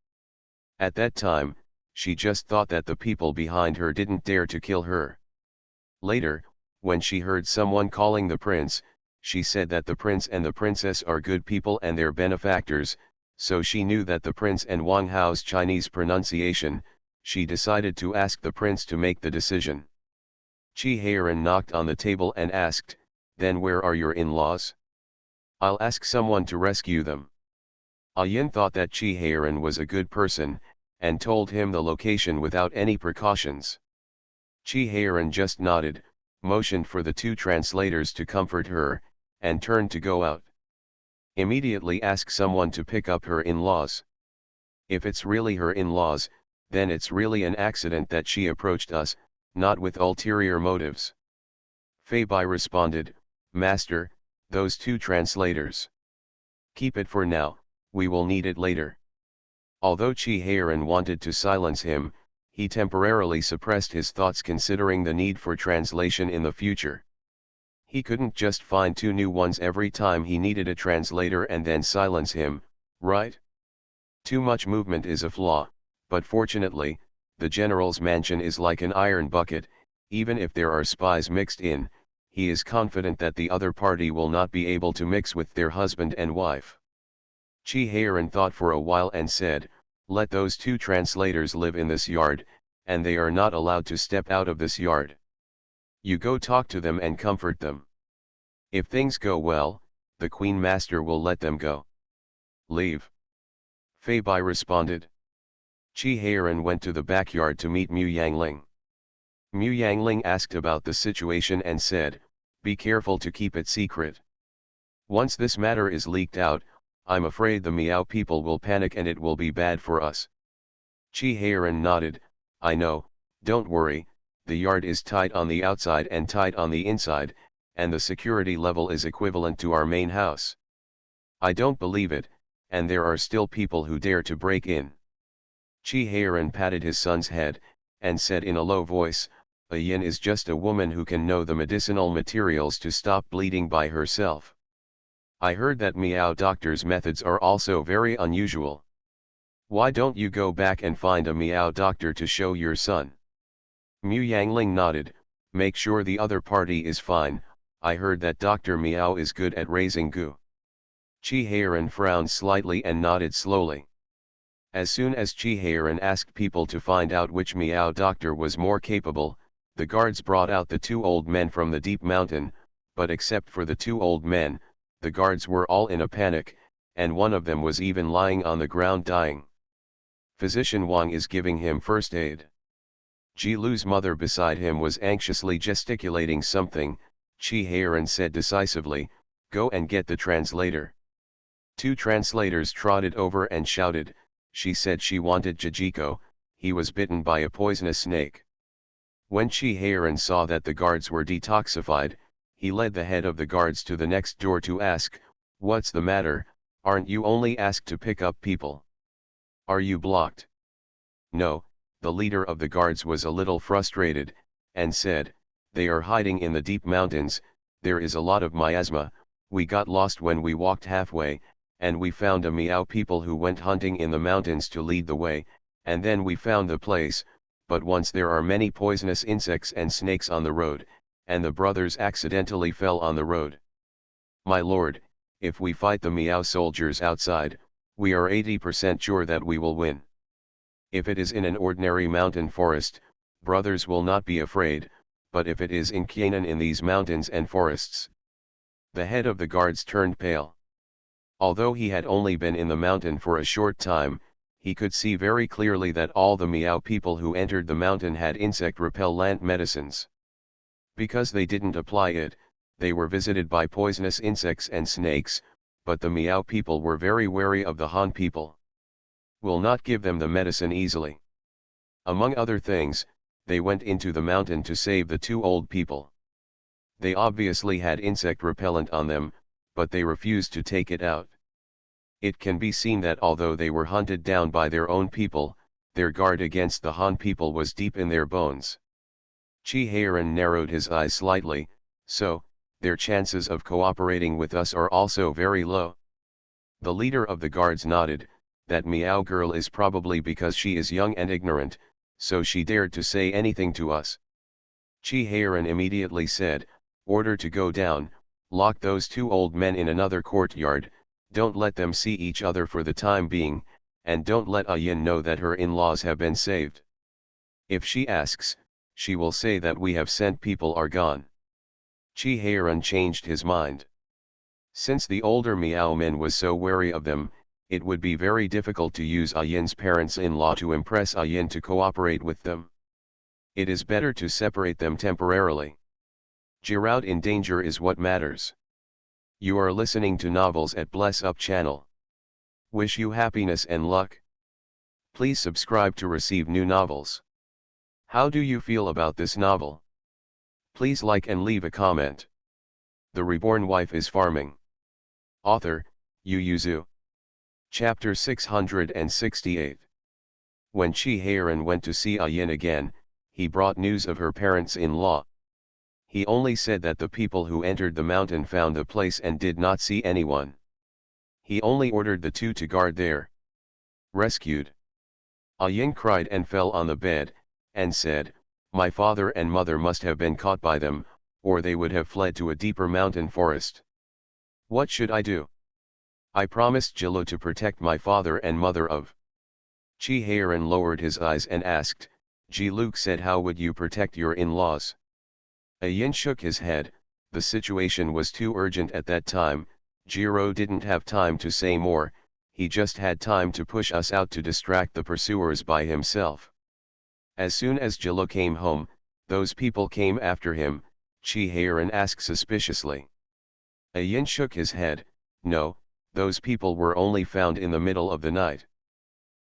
At that time, she just thought that the people behind her didn't dare to kill her. Later, when she heard someone calling the prince, she said that the prince and the princess are good people and their benefactors, so she knew that the prince and Wang Hao's Chinese pronunciation. She decided to ask the prince to make the decision." Chi Heiran knocked on the table and asked, "Then where are your in-laws? I'll ask someone to rescue them." Ayin thought that Chi Heiran was a good person, and told him the location without any precautions. Chi Heiran just nodded, motioned for the 2 translators to comfort her, and turned to go out. Immediately ask someone to pick up her in-laws. If it's really her in-laws, then it's really an accident that she approached us, not with ulterior motives. Fabi responded, Master, those two translators. Keep it for now, we will need it later. Although Chi-Heiran wanted to silence him, he temporarily suppressed his thoughts considering the need for translation in the future. He couldn't just find two new ones every time he needed a translator and then silence him, right? Too much movement is a flaw, but fortunately, the general's mansion is like an iron bucket. Even if there are spies mixed in, he is confident that the other party will not be able to mix with their husband and wife. Chi-Heiran thought for a while and said, let those two translators live in this yard, and they are not allowed to step out of this yard. You go talk to them and comfort them. If things go well, the Queen Master will let them go. Leave. Fabi responded. Chi-Heiran went to the backyard to meet Mu Yangling. Mu Yangling asked about the situation and said, be careful to keep it secret. Once this matter is leaked out, I'm afraid the Miao people will panic and it will be bad for us. Chi-Heiran nodded, I know, don't worry, the yard is tight on the outside and tight on the inside, and the security level is equivalent to our main house. I don't believe it, and there are still people who dare to break in. Chi-Heiran patted his son's head, and said in a low voice, a yin is just a woman who can know the medicinal materials to stop bleeding by herself. I heard that Miao doctor's methods are also very unusual. Why don't you go back and find a Miao doctor to show your son? Mu Yangling nodded, make sure the other party is fine, I heard that Dr. Miao is good at raising goo. Chi-Heiran frowned slightly and nodded slowly. As soon as Chi-Heiran asked people to find out which Miao doctor was more capable, the guards brought out the two old men from the deep mountain, but except for the two old men, the guards were all in a panic, and one of them was even lying on the ground dying. Physician Wang is giving him first aid. Ji Lu's mother beside him was anxiously gesticulating something. Chi-Heiran said decisively, go and get the translator. Two translators trotted over and shouted, she said she wanted Jijiko, he was bitten by a poisonous snake. When Chi-Heiran saw that the guards were detoxified, he led the head of the guards to the next door to ask, what's the matter, aren't you only asked to pick up people? Are you blocked? No, the leader of the guards was a little frustrated, and said, they are hiding in the deep mountains, there is a lot of miasma, we got lost when we walked halfway, and we found a Miao people who went hunting in the mountains to lead the way, and then we found the place, but once there are many poisonous insects and snakes on the road, and the brothers accidentally fell on the road. My lord, if we fight the Miao soldiers outside, we are 80% sure that we will win. If it is in an ordinary mountain forest, brothers will not be afraid, but if it is in Qianan in these mountains and forests. The head of the guards turned pale. Although he had only been in the mountain for a short time, he could see very clearly that all the Miao people who entered the mountain had insect repellent medicines. Because they didn't apply it, they were visited by poisonous insects and snakes, but the Miao people were very wary of the Han people. Will not give them the medicine easily. Among other things, they went into the mountain to save the two old people. They obviously had insect repellent on them, but they refused to take it out. It can be seen that although they were hunted down by their own people, their guard against the Han people was deep in their bones. Chi-Heiran narrowed his eyes slightly, so, their chances of cooperating with us are also very low. The leader of the guards nodded, that Miao girl is probably because she is young and ignorant, so she dared to say anything to us. Chi-Heiran immediately said, order to go down, lock those two old men in another courtyard, don't let them see each other for the time being, and don't let Yin know that her in-laws have been saved. If she asks, she will say that we have sent people are gone. Chi-Heiran changed his mind. Since the older Miao men was so wary of them, it would be very difficult to use Yin's parents-in-law to impress Yin to cooperate with them. It is better to separate them temporarily. Giroud in danger is what matters. You are listening to Novels at Bless Up channel. Wish you happiness and luck. Please subscribe to receive new novels. How do you feel about this novel? Please like and leave a comment. The Reborn Wife is Farming. Author, Yu Yuzu. Chapter 668. When Chi Heiran went to see Yin again, he brought news of her parents-in-law. He only said that the people who entered the mountain found the place and did not see anyone. He only ordered the two to guard there. Rescued. Yin cried and fell on the bed, and said, "My father and mother must have been caught by them, or they would have fled to a deeper mountain forest. What should I do? I promised Jilu to protect my father and mother of." Chi Heiran lowered his eyes and asked, "Ji-Luke said, how would you protect your in-laws?" Yin shook his head. The situation was too urgent at that time. Jiro didn't have time to say more, he just had time to push us out to distract the pursuers by himself. As soon as Jilu came home, those people came after him, Chi Heiran asked suspiciously. Yin shook his head. No, those people were only found in the middle of the night.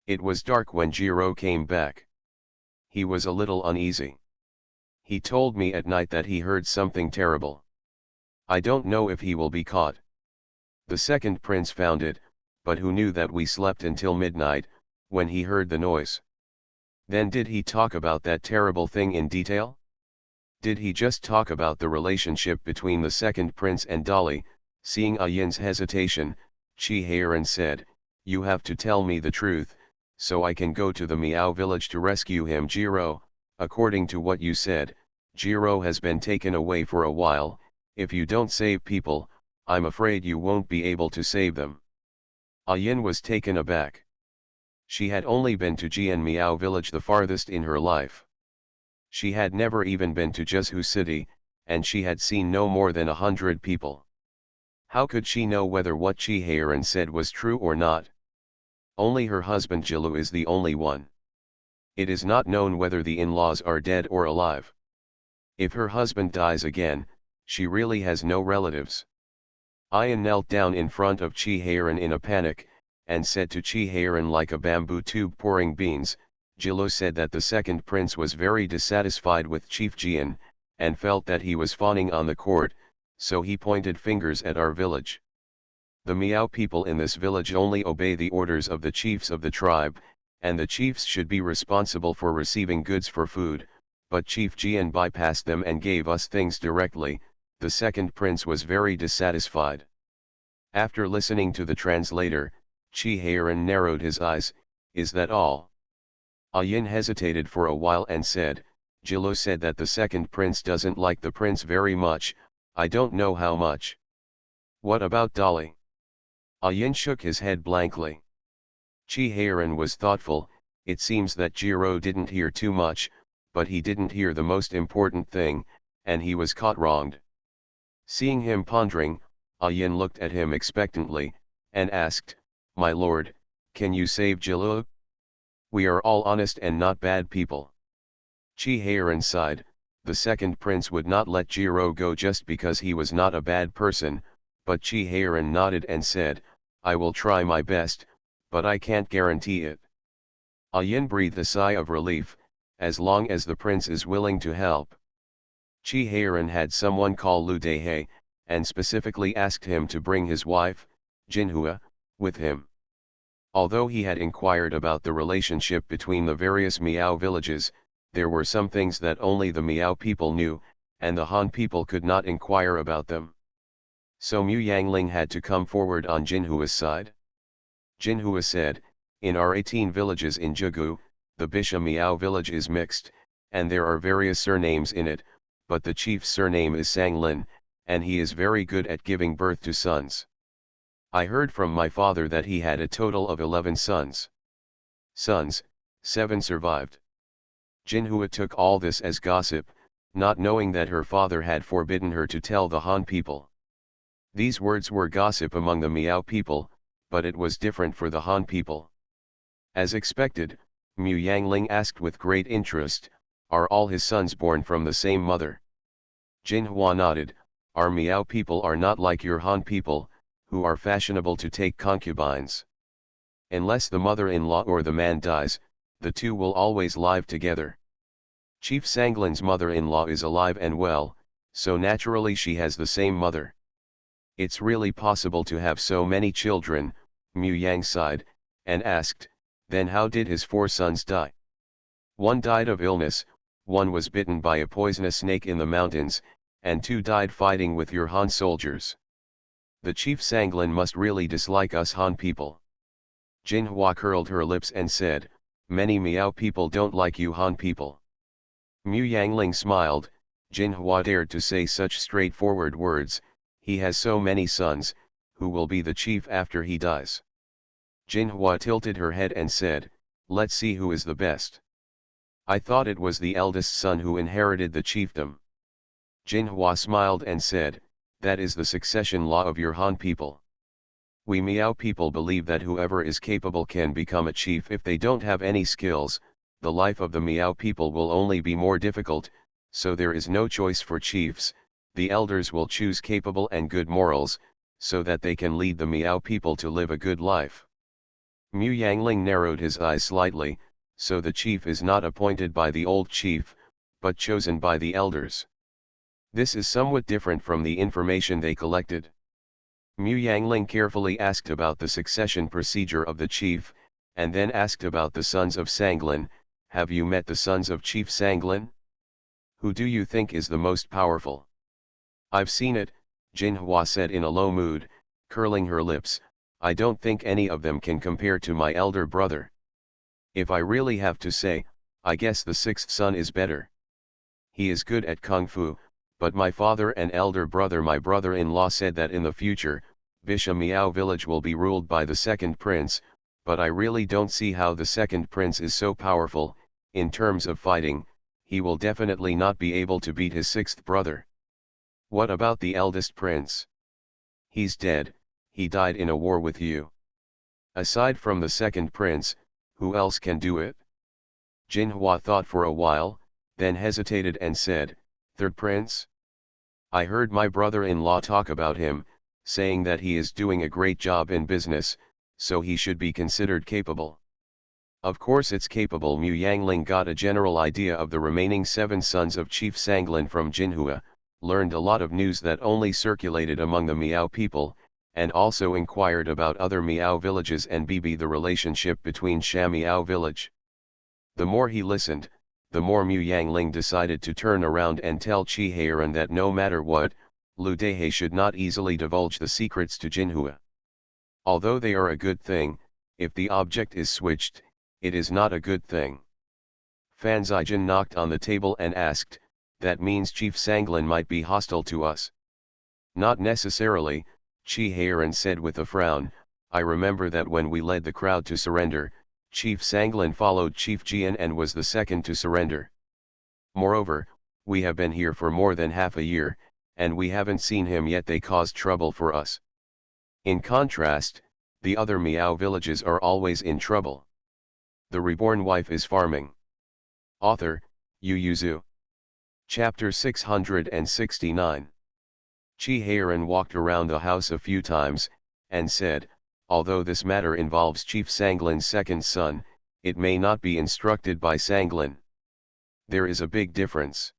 It was dark when Jiro came back. He was a little uneasy. He told me at night that he heard something terrible. I don't know if he will be caught. The second prince found it, but who knew that we slept until midnight, when he heard the noise? Then did he talk about that terrible thing in detail? Did he just talk about the relationship between the second prince and Dolly? Seeing Yin's hesitation, Chi Heiran said, "You have to tell me the truth, so I can go to the Miao village to rescue him." Jiro, according to what you said, Jiro has been taken away for a while. If you don't save people, I'm afraid you won't be able to save them. Yin was taken aback. She had only been to Jian Miao village, the farthest in her life. She had never even been to Jizhu city, and she had seen no more than 100 people. How could she know whether what Chi Heiran said was true or not? Only her husband Jilu is the only one. It is not known whether the in-laws are dead or alive. If her husband dies again, she really has no relatives. Yin knelt down in front of Chi Heiran in a panic, and said to Chi Heiran like a bamboo tube pouring beans. Jilu said that the second prince was very dissatisfied with Chief Jian, and felt that he was fawning on the court, so he pointed fingers at our village. The Miao people in this village only obey the orders of the chiefs of the tribe, and the chiefs should be responsible for receiving goods for food, but Chief Jian bypassed them and gave us things directly. The second prince was very dissatisfied. After listening to the translator, Chi Heiran narrowed his eyes. "Is that all?" Yin hesitated for a while and said, "Jilu said that the second prince doesn't like the prince very much. I don't know how much." "What about Dolly?" Yin shook his head blankly. Chi Heiran was thoughtful. It seems that Jiro didn't hear too much, but he didn't hear the most important thing, and he was caught wronged. Seeing him pondering, Yin looked at him expectantly, and asked, "My lord, can you save Jilu? We are all honest and not bad people." Chi Heiran sighed. The second prince would not let Jiro go just because he was not a bad person, but Chi Heiran nodded and said, "I will try my best, but I can't guarantee it." Yin breathed a sigh of relief. As long as the prince is willing to help. Chi Heiran had someone call Lu Dehe, and specifically asked him to bring his wife, Jinhua, with him. Although he had inquired about the relationship between the various Miao villages, there were some things that only the Miao people knew, and the Han people could not inquire about them. So Mu Yangling had to come forward on Jinhua's side. Jinhua said, "In our 18 villages in Jigu, the Bisha Miao village is mixed, and there are various surnames in it, but the chief's surname is Sanglin, and he is very good at giving birth to sons. I heard from my father that he had a total of 11 sons. 7 survived." Jinhua took all this as gossip, not knowing that her father had forbidden her to tell the Han people. These words were gossip among the Miao people, but it was different for the Han people. As expected, Mu Yangling asked with great interest, "Are all his sons born from the same mother?" Jinhua nodded. Our Miao people are not like your Han people, who are fashionable to take concubines. Unless the mother-in-law or the man dies, the two will always live together. Chief Sanglin's mother-in-law is alive and well, so naturally she has the same mother. It's really possible to have so many children, Mu Yang sighed, and asked, then how did his 4 sons die? One died of illness, one was bitten by a poisonous snake in the mountains, and 2 died fighting with your Han soldiers. The Chief Sanglin must really dislike us Han people. Jinhua curled her lips and said, many Miao people don't like you Han people. Mu Yangling smiled. Jinhua dared to say such straightforward words, he has so many sons, who will be the chief after he dies. Jinhua tilted her head and said, let's see who is the best. I thought it was the eldest son who inherited the chiefdom. Jinhua smiled and said, that is the succession law of your Han people. We Miao people believe that whoever is capable can become a chief if they don't have any skills. The life of the Miao people will only be more difficult, so there is no choice for chiefs. The elders will choose capable and good morals, so that they can lead the Miao people to live a good life. Mu Yangling narrowed his eyes slightly, so the chief is not appointed by the old chief, but chosen by the elders. This is somewhat different from the information they collected. Mu Yangling carefully asked about the succession procedure of the chief, and then asked about the sons of Sanglin. Have you met the sons of Chief Sanglin? Who do you think is the most powerful? I've seen it, Jinhua said in a low mood, curling her lips. I don't think any of them can compare to my elder brother. If I really have to say, I guess the 6th son is better. He is good at Kung Fu, but my father and elder brother, my brother-in-law, said that in the future, Bisha Miao village will be ruled by the 2nd prince, but I really don't see how the 2nd prince is so powerful. In terms of fighting, he will definitely not be able to beat his 6th brother. What about the eldest prince? He's dead, he died in a war with you. Aside from the 2nd prince, who else can do it? Jinhua thought for a while, then hesitated and said, 3rd prince? I heard my brother-in-law talk about him, saying that he is doing a great job in business, so he should be considered capable. Of course it's capable. Mu Yangling got a general idea of the remaining 7 sons of Chief Sanglin from Jinhua, learned a lot of news that only circulated among the Miao people, and also inquired about other Miao villages and the relationship between Sha Miao village. The more he listened, the more Mu Yangling decided to turn around and tell Chi Heiran that no matter what, Lu Dehe should not easily divulge the secrets to Jinhua. Although they are a good thing, if the object is switched, it is not a good thing. Fan Zijin knocked on the table and asked, that means Chief Sanglin might be hostile to us. Not necessarily, Chi Heiran said with a frown. I remember that when we led the crowd to surrender, Chief Sanglin followed Chief Jian and was the second to surrender. Moreover, we have been here for more than half a year, and we haven't seen him yet. They caused trouble for us. In contrast, the other Miao villages are always in trouble. The Reborn wife is farming. Author, Yu Yuzu. Chapter 669. Chi Heiran walked around the house a few times, and said, although this matter involves Chief Sanglin's 2nd son, it may not be instructed by Sanglin. There is a big difference.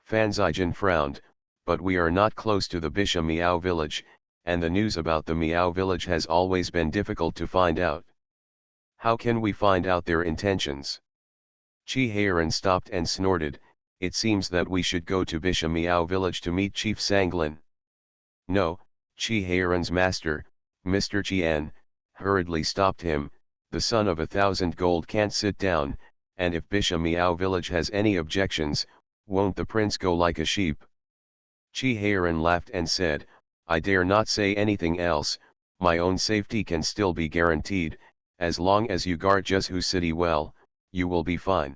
Fan Zijin frowned, but we are not close to the Bisha Miao village, and the news about the Miao village has always been difficult to find out. How can we find out their intentions? Chi Heiran stopped and snorted. It seems that we should go to Bisha Miao village to meet Chief Sanglin. No, Chi Heiran's master, Mr. Qian, hurriedly stopped him. The son of 1,000 gold can't sit down, and if Bisha Miao village has any objections, won't the prince go like a sheep? Chi Heiran laughed and said, I dare not say anything else. My own safety can still be guaranteed. As long as you guard Jizhu city well, you will be fine.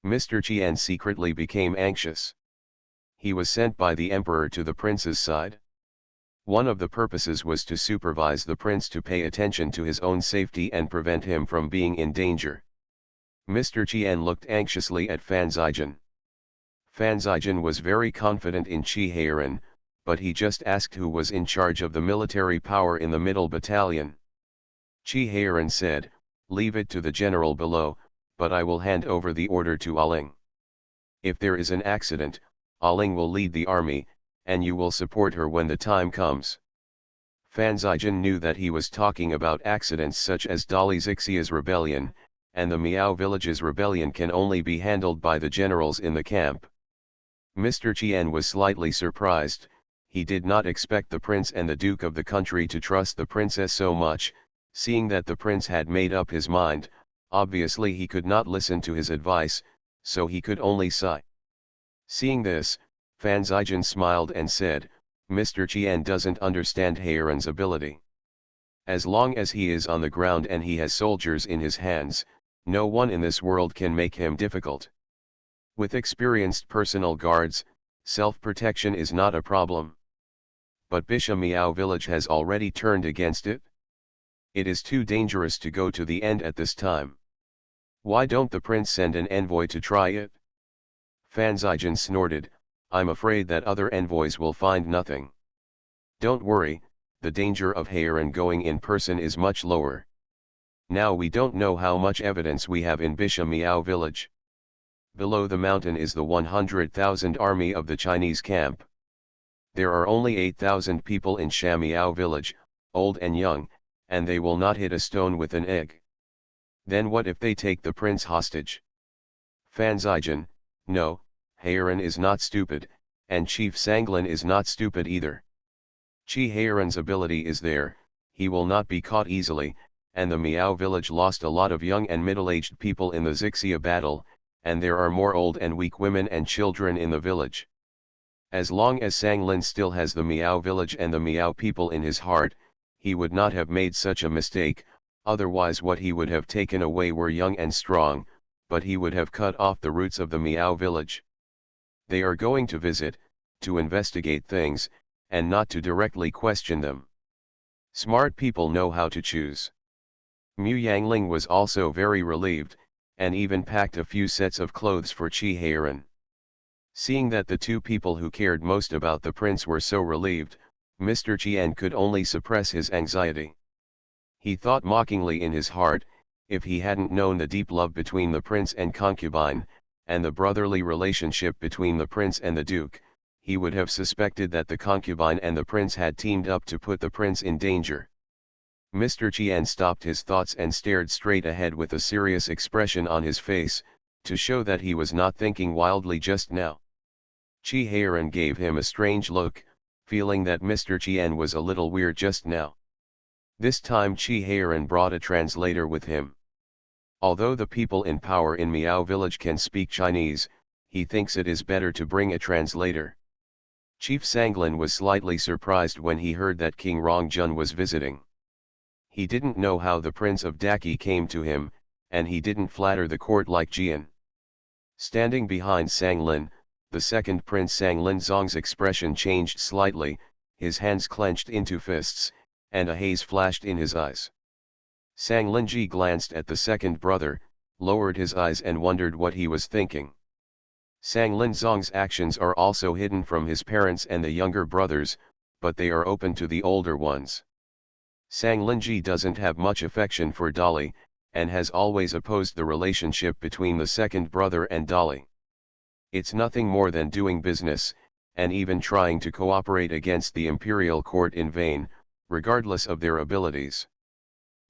Mr. Qian secretly became anxious. He was sent by the emperor to the prince's side. One of the purposes was to supervise the prince to pay attention to his own safety and prevent him from being in danger. Mr. Qian looked anxiously at Fan Zijin. Fan Zijin was very confident in Chi Heiran, but he just asked who was in charge of the military power in the middle battalion. Chi Heiran said, "Leave it to the general below, but I will hand over the order to Aling. If there is an accident, Aling will lead the army, and you will support her when the time comes." Fan Zijin knew that he was talking about accidents such as Dali Xixia's rebellion, and the Miao village's rebellion can only be handled by the generals in the camp. Mr. Qian was slightly surprised. He did not expect the prince and the duke of the country to trust the princess so much. Seeing that the prince had made up his mind, obviously he could not listen to his advice, so he could only sigh. Seeing this, Fan Zijin smiled and said, "Mr. Qian doesn't understand Heiran's ability. As long as he is on the ground and he has soldiers in his hands, no one in this world can make him difficult. With experienced personal guards, self-protection is not a problem. But Bisha Miao village has already turned against it. It is too dangerous to go to the end at this time. Why don't the prince send an envoy to try it?" Fan Zijin snorted, "I'm afraid that other envoys will find nothing. Don't worry, the danger of Heiran going in person is much lower. Now we don't know how much evidence we have in Bisha Miao village. Below the mountain is the 100,000 army of the Chinese camp. There are only 8,000 people in Shamiao village, old and young, and they will not hit a stone with an egg. Then what if they take the prince hostage?" Fan Zijin, "No, Heiran is not stupid, and Chief Sanglin is not stupid either. Chi Heiran's ability is there, he will not be caught easily, and the Miao village lost a lot of young and middle-aged people in the Xixia battle, and there are more old and weak women and children in the village. As long as Sanglin still has the Miao village and the Miao people in his heart, he would not have made such a mistake, otherwise what he would have taken away were young and strong, but he would have cut off the roots of the Miao village. They are going to visit, to investigate things, and not to directly question them. Smart people know how to choose." Mu Yangling was also very relieved, and even packed a few sets of clothes for Chi Heiran. Seeing that the two people who cared most about the prince were so relieved, Mr. Qian could only suppress his anxiety. He thought mockingly in his heart, if he hadn't known the deep love between the prince and concubine, and the brotherly relationship between the prince and the duke, he would have suspected that the concubine and the prince had teamed up to put the prince in danger. Mr. Qian stopped his thoughts and stared straight ahead with a serious expression on his face, to show that he was not thinking wildly just now. Chi Heiran gave him a strange look, feeling that Mr. Qian was a little weird just now. This time Chi Heiran brought a translator with him. Although the people in power in Miao village can speak Chinese, he thinks it is better to bring a translator. Chief Sanglin was slightly surprised when he heard that King Rongjun was visiting. He didn't know how the Prince of Daki came to him, and he didn't flatter the court like Jian. Standing behind Sanglin, the second Prince Sanglin Zong's expression changed slightly, his hands clenched into fists, and a haze flashed in his eyes. Sanglin Ji glanced at the second brother, lowered his eyes and wondered what he was thinking. Sanglin Zong's actions are also hidden from his parents and the younger brothers, but they are open to the older ones. Sanglin Ji doesn't have much affection for Dali, and has always opposed the relationship between the second brother and Dali. It's nothing more than doing business, and even trying to cooperate against the imperial court in vain, regardless of their abilities.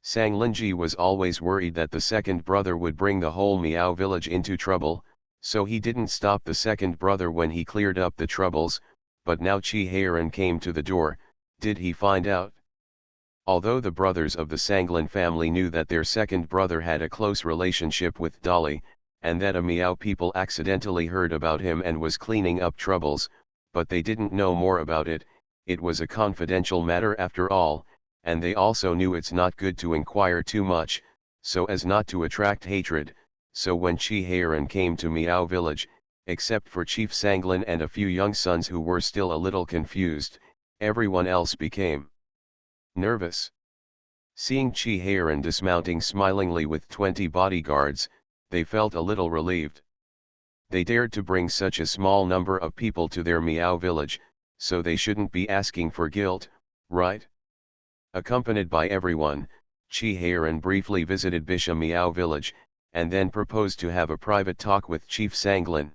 Sanglin Ji was always worried that the second brother would bring the whole Miao village into trouble, so he didn't stop the second brother when he cleared up the troubles, but now Chi Heiran came to the door, did he find out? Although the brothers of the Sanglin family knew that their second brother had a close relationship with Dali, and that a Miao people accidentally heard about him and was cleaning up troubles, but they didn't know more about it. It was a confidential matter after all, and they also knew it's not good to inquire too much, so as not to attract hatred. So when Chi Heiran came to Miao village, except for Chief Sanglin and a few young sons who were still a little confused, everyone else became nervous. Seeing Chi Heiran dismounting smilingly with 20 bodyguards, they felt a little relieved. They dared to bring such a small number of people to their Miao village, so they shouldn't be asking for guilt, right? Accompanied by everyone, Chi Heiran briefly visited Bisha Miao village, and then proposed to have a private talk with Chief Sanglin.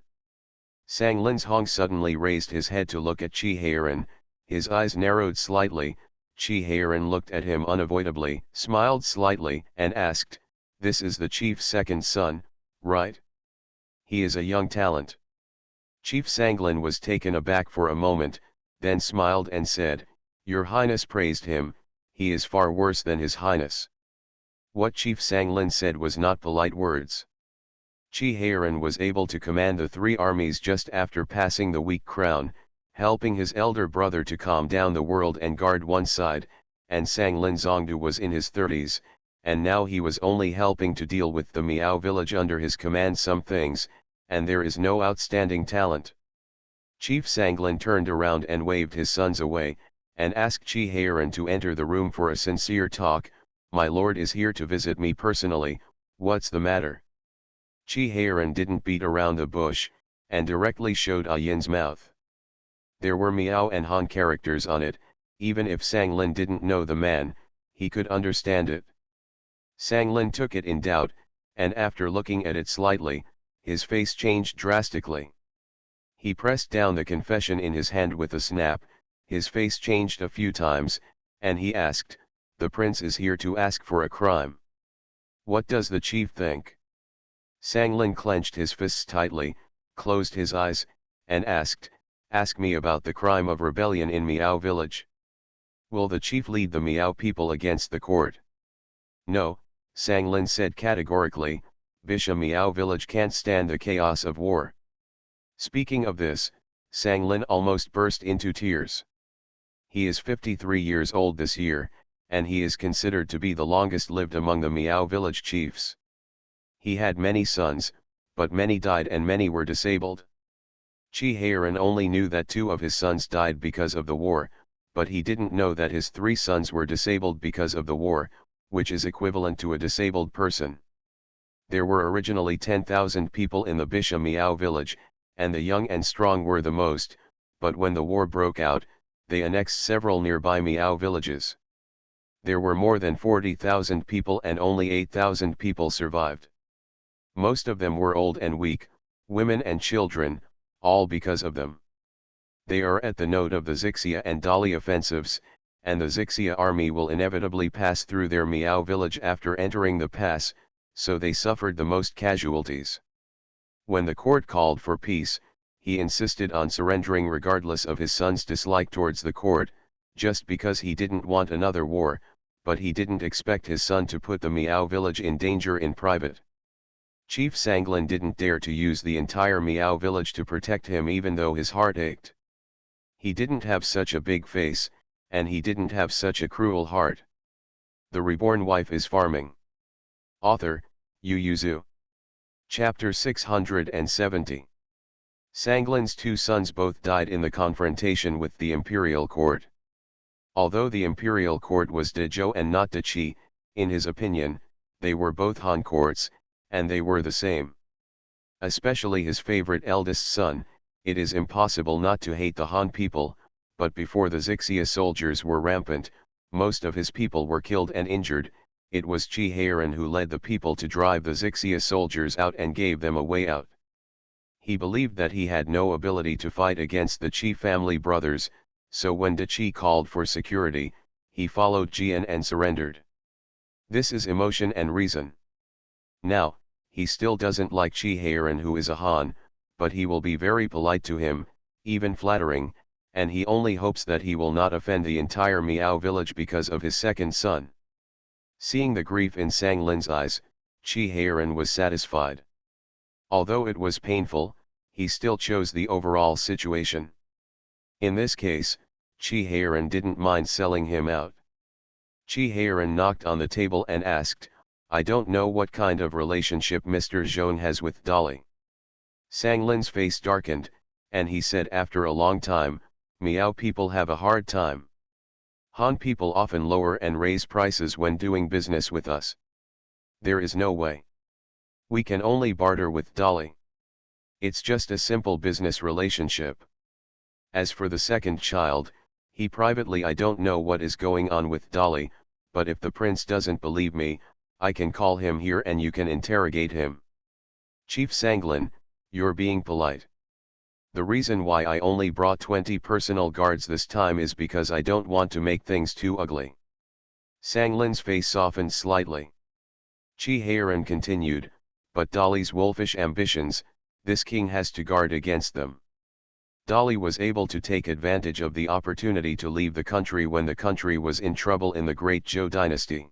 Sanglin's Hong suddenly raised his head to look at Chi Heiran, his eyes narrowed slightly. Chi Heiran looked at him unavoidably, smiled slightly, and asked, "This is the chief's second son, right? He is a young talent." Chief Sanglin was taken aback for a moment, then smiled and said, "Your Highness praised him, he is far worse than His Highness." What Chief Sanglin said was not polite words. Chi Heiran was able to command the three armies just after passing the weak crown, helping his elder brother to calm down the world and guard one side, and Sanglin Zongdu was in his 30s, and now he was only helping to deal with the Miao village under his command some things, and there is no outstanding talent. Chief Sanglin turned around and waved his sons away, and asked Chi Heiran to enter the room for a sincere talk. "My lord is here to visit me personally, what's the matter?" Chi Heiran didn't beat around the bush, and directly showed Yin's mouth. There were Miao and Han characters on it. Even if Sanglin didn't know the man, he could understand it. Sanglin took it in doubt, and after looking at it slightly, his face changed drastically. He pressed down the confession in his hand with a snap, his face changed a few times, and he asked, "The prince is here to ask for a crime. What does the chief think?" Sanglin clenched his fists tightly, closed his eyes, and asked, "Ask me about the crime of rebellion in Miao village. Will the chief lead the Miao people against the court?" "No," Sanglin said categorically, "Bisha Miao village can't stand the chaos of war." Speaking of this, Sanglin almost burst into tears. He is 53 years old this year, and he is considered to be the longest lived among the Miao village chiefs. He had many sons, but many died and many were disabled. Chi Heiran only knew that 2 of his sons died because of the war, but he didn't know that his 3 sons were disabled because of the war, which is equivalent to a disabled person. There were originally 10,000 people in the Bisha Miao village, and the young and strong were the most, but when the war broke out, they annexed several nearby Miao villages. There were more than 40,000 people and only 8,000 people survived. Most of them were old and weak, women and children, all because of them. They are at the note of the Xixia and Dali offensives, and the Xixia army will inevitably pass through their Miao village after entering the pass, so they suffered the most casualties. When the court called for peace, he insisted on surrendering regardless of his son's dislike towards the court, just because he didn't want another war, but he didn't expect his son to put the Miao village in danger in private. Chief Sanglin didn't dare to use the entire Miao village to protect him even though his heart ached. He didn't have such a big face, and he didn't have such a cruel heart. The Reborn Wife is Farming. Author, Yu Yuzu. Chapter 670. Sanglin's 2 sons both died in the confrontation with the imperial court. Although the imperial court was Dezhou and not Deqi, in his opinion, they were both Han courts, and they were the same. Especially his favorite eldest son, it is impossible not to hate the Han people, but before the Xixia soldiers were rampant, most of his people were killed and injured. It was Chi Heiran who led the people to drive the Xixia soldiers out and gave them a way out. He believed that he had no ability to fight against the Qi family brothers, so when Deqi called for security, he followed Jian and surrendered. This is emotion and reason. Now, he still doesn't like Chi Heiran who is a Han, but he will be very polite to him, even flattering, and he only hopes that he will not offend the entire Miao village because of his second son. Seeing the grief in Sanglin's eyes, Chi Heiran was satisfied. Although it was painful, he still chose the overall situation. In this case, Chi Heiran didn't mind selling him out. Chi Heiran knocked on the table and asked, "I don't know what kind of relationship Mr. Zhong has with Dolly." Sanglin's face darkened, and he said after a long time, "Miao people have a hard time. Han people often lower and raise prices when doing business with us. There is no way. We can only barter with Dolly. It's just a simple business relationship." As for the second child, he privately I don't know what is going on with Dolly, but if the prince doesn't believe me, I can call him here and you can interrogate him. Chief Sanglin, you're being polite. The reason why I only brought 20 personal guards this time is because I don't want to make things too ugly. Sanglin's face softened slightly. Chi Heiran continued, but Dolly's wolfish ambitions, this king has to guard against them. Dolly was able to take advantage of the opportunity to leave the country when the country was in trouble in the Great Zhou dynasty.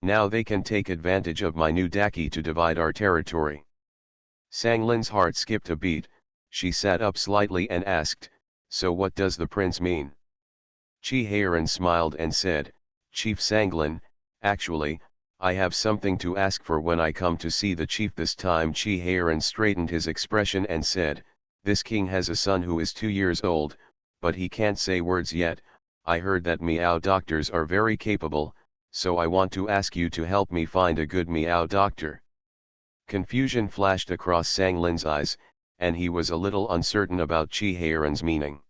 Now they can take advantage of my new daki to divide our territory. Sanglin's heart skipped a beat. She sat up slightly and asked, so what does the prince mean? Chi Heiran smiled and said, Chief Sanglin, actually, I have something to ask for when I come to see the chief this time. Chi Heiran straightened his expression and said, this king has a son who is 2 years old, but he can't say words yet. I heard that meow doctors are very capable, so I want to ask you to help me find a good meow doctor. Confusion flashed across Sanglin's eyes, and he was a little uncertain about Chi Heiran's meaning.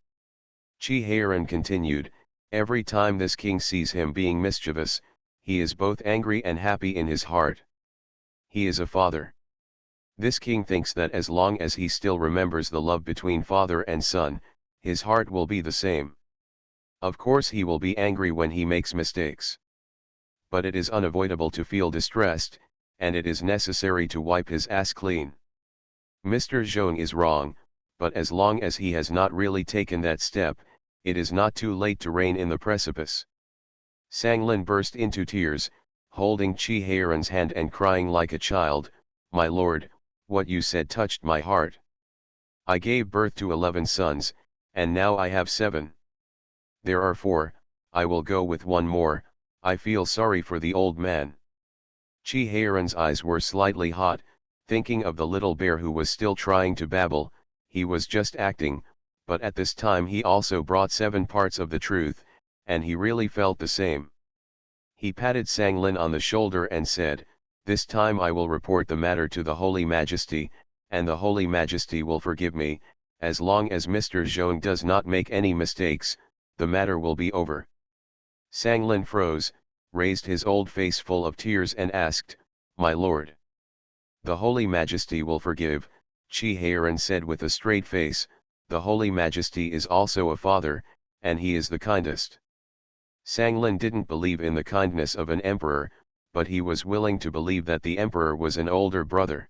Chi Heiran continued, every time this king sees him being mischievous, he is both angry and happy in his heart. He is a father. This king thinks that as long as he still remembers the love between father and son, his heart will be the same. Of course he will be angry when he makes mistakes. But it is unavoidable to feel distressed, and it is necessary to wipe his ass clean. Mr. Zhong is wrong, but as long as he has not really taken that step, it is not too late to rein in the precipice. Sanglin burst into tears, holding Chi Heiran's hand and crying like a child, my lord, what you said touched my heart. I gave birth to 11 sons, and now I have 7. There are 4, I will go with 1 more, I feel sorry for the old man. Chi Heiran's eyes were slightly hot, thinking of the little bear who was still trying to babble. He was just acting, but at this time he also brought 7 parts of the truth, and he really felt the same. He patted Sanglin on the shoulder and said, this time I will report the matter to the Holy Majesty, and the Holy Majesty will forgive me. As long as Mr. Zhong does not make any mistakes, the matter will be over. Sanglin froze, raised his old face full of tears and asked, my lord. The Holy Majesty will forgive, Chi Heiran said with a straight face, the Holy Majesty is also a father, and he is the kindest. Sanglin didn't believe in the kindness of an emperor, but he was willing to believe that the emperor was an older brother.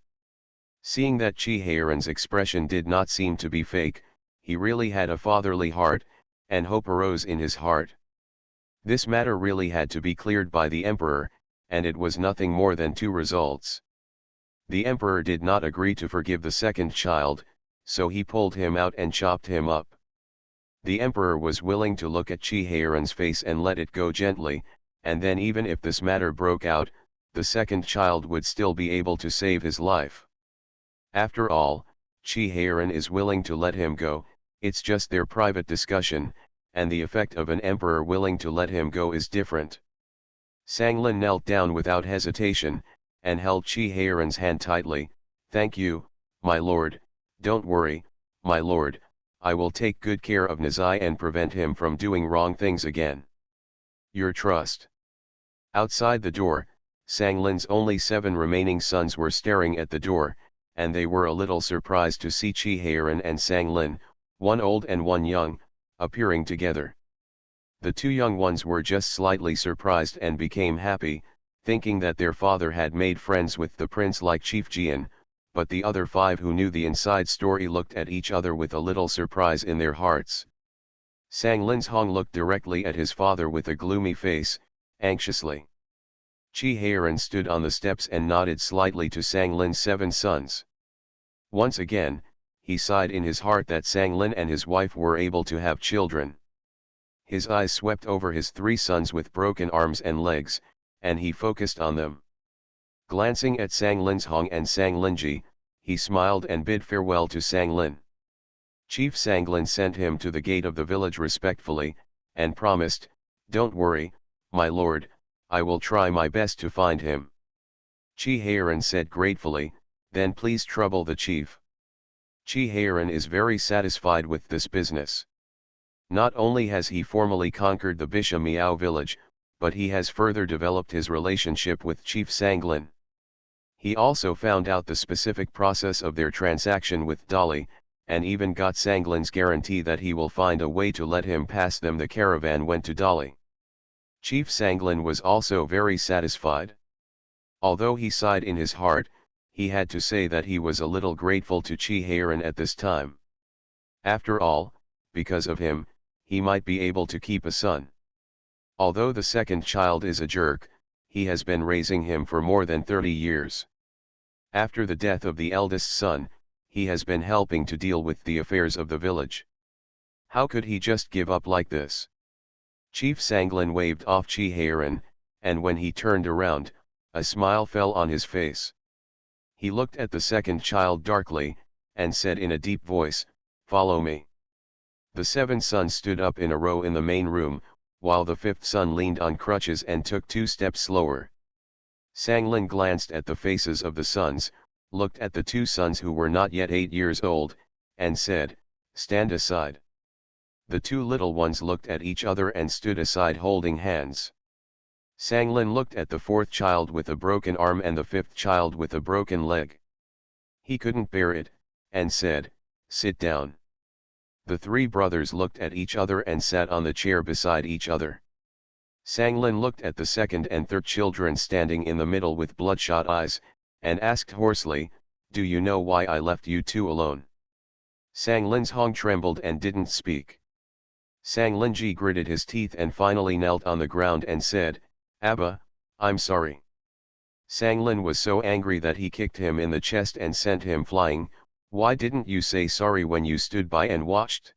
Seeing that Chi Heiran's expression did not seem to be fake, he really had a fatherly heart, and hope arose in his heart. This matter really had to be cleared by the emperor, and it was nothing more than 2 results. The emperor did not agree to forgive the second child, so he pulled him out and chopped him up. The emperor was willing to look at Chi Heiran's face and let it go gently, and then even if this matter broke out, the second child would still be able to save his life. After all, Chi Heiran is willing to let him go, it's just their private discussion, and the effect of an emperor willing to let him go is different. Sanglin knelt down without hesitation, and held Chi Heiran's hand tightly. Thank you, my lord, don't worry, my lord, I will take good care of Nazai and prevent him from doing wrong things again. Your trust. Outside the door, Sanglin's only 7 remaining sons were staring at the door, and they were a little surprised to see Chi Heiran and Sanglin, 1 old and 1 young, appearing together. The 2 young ones were just slightly surprised and became happy, thinking that their father had made friends with the prince like Chief Jian, but the other 5 who knew the inside story looked at each other with a little surprise in their hearts. Sanglin's Hong looked directly at his father with a gloomy face, anxiously. Chi Heiran stood on the steps and nodded slightly to Sanglin's 7 sons. Once again, he sighed in his heart that Sanglin and his wife were able to have children. His eyes swept over his 3 sons with broken arms and legs, and he focused on them. Glancing at Sanglin's Hong and Sanglinji, he smiled and bid farewell to Sanglin. Chief Sanglin sent him to the gate of the village respectfully, and promised, don't worry, my lord, I will try my best to find him. Chi Heiran said gratefully, then please trouble the chief. Chi Heiran is very satisfied with this business. Not only has he formally conquered the Bisha Miao village, but he has further developed his relationship with Chief Sanglin. He also found out the specific process of their transaction with Dolly, and even got Sanglin's guarantee that he will find a way to let him pass them. The caravan went to Dolly. Chief Sanglin was also very satisfied. Although he sighed in his heart, he had to say that he was a little grateful to Chi Heiran at this time. After all, because of him, he might be able to keep a son. Although the second child is a jerk, he has been raising him for more than 30 years. After the death of the eldest son, he has been helping to deal with the affairs of the village. How could he just give up like this? Chief Sanglin waved off Chi Heiran, and when he turned around, a smile fell on his face. He looked at the second child darkly, and said in a deep voice, "Follow me." The 7 sons stood up in a row in the main room, while the 5th son leaned on crutches and took 2 steps slower. Sanglin glanced at the faces of the sons, looked at the 2 sons who were not yet 8 years old, and said, "Stand aside." The 2 little ones looked at each other and stood aside holding hands. Sanglin looked at the 4th child with a broken arm and the 5th child with a broken leg. He couldn't bear it, and said, "Sit down." The 3 brothers looked at each other and sat on the chair beside each other. Sanglin looked at the 2nd and 3rd children standing in the middle with bloodshot eyes, and asked hoarsely, "Do you know why I left you 2 alone?" Sanglin's Hong trembled and didn't speak. Sanglinji gritted his teeth and finally knelt on the ground and said, "Abba, I'm sorry." Sanglin was so angry that he kicked him in the chest and sent him flying. "Why didn't you say sorry when you stood by and watched?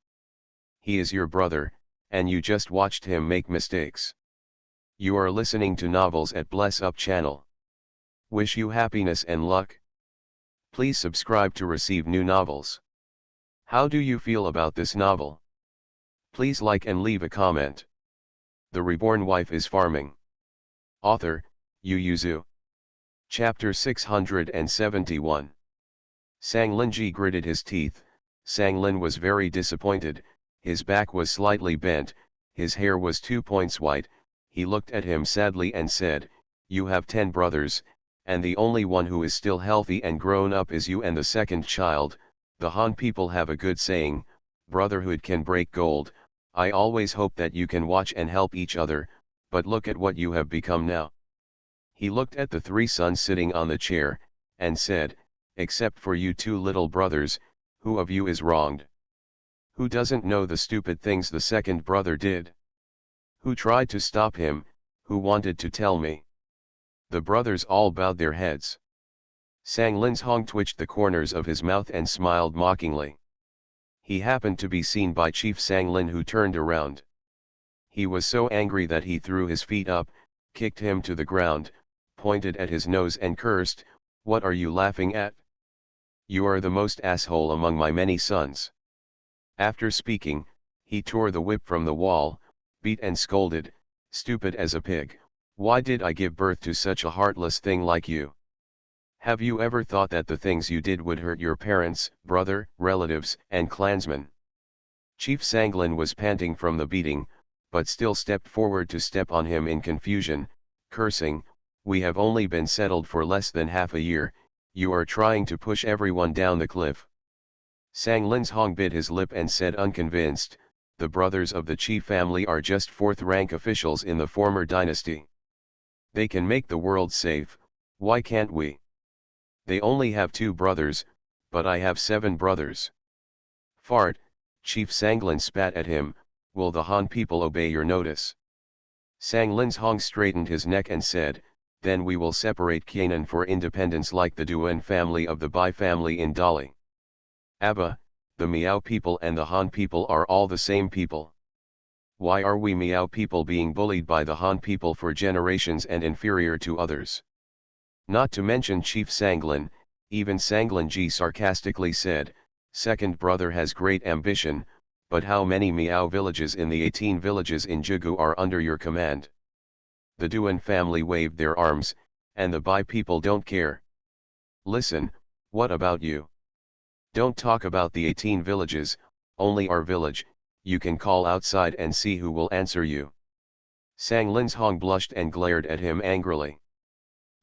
He is your brother, and you just watched him make mistakes." You are listening to novels at Bless Up channel. Wish you happiness and luck. Please subscribe to receive new novels. How do you feel about this novel? Please like and leave a comment. The Reborn Wife is Farming. Author, Yu Yuzu. Chapter 671. Sanglinji gritted his teeth. Sanglin was very disappointed. His back was slightly bent, his hair was 2 points white. He looked at him sadly and said, "You have 10 brothers, and the only one who is still healthy and grown up is you and the second child. The Han people have a good saying, brotherhood can break gold. I always hope that you can watch and help each other, but look at what you have become now." He looked at the 3 sons sitting on the chair, and said, "Except for you 2 little brothers, who of you is wronged? Who doesn't know the stupid things the second brother did? Who tried to stop him, who wanted to tell me?" The brothers all bowed their heads. Sanglin's Hong twitched the corners of his mouth and smiled mockingly. He happened to be seen by Chief Sanglin, who turned around. He was so angry that he threw his feet up, kicked him to the ground, pointed at his nose and cursed, "What are you laughing at? You are the most asshole among my many sons." After speaking, he tore the whip from the wall, beat and scolded, "Stupid as a pig, why did I give birth to such a heartless thing like you? Have you ever thought that the things you did would hurt your parents, brother, relatives, and clansmen?" Chief Sanglin was panting from the beating, but still stepped forward to step on him in confusion, cursing, "We have only been settled for less than half a year, you are trying to push everyone down the cliff." Sanglin's Hong bit his lip and said unconvinced, "The brothers of the Chi family are just 4th-rank officials in the former dynasty. They can make the world safe, why can't we? They only have 2 brothers, but I have 7 brothers." "Fart," Chief Sanglin spat at him, "will the Han people obey your notice?" Sanglin's Hong straightened his neck and said, "Then we will separate Canaan for independence like the Duan family of the Bai family in Dali." "Abba, the Miao people and the Han people are all the same people. Why are we Miao people being bullied by the Han people for generations and inferior to others?" Not to mention Chief Sanglin, even Sanglinji sarcastically said, "Second brother has great ambition, but how many Miao villages in the 18 villages in Jigu are under your command?" The Duan family waved their arms, and the Bai people don't care. "Listen, what about you? Don't talk about the 18 villages, only our village. You can call outside and see who will answer you. Sang Linzhong blushed and glared at him angrily.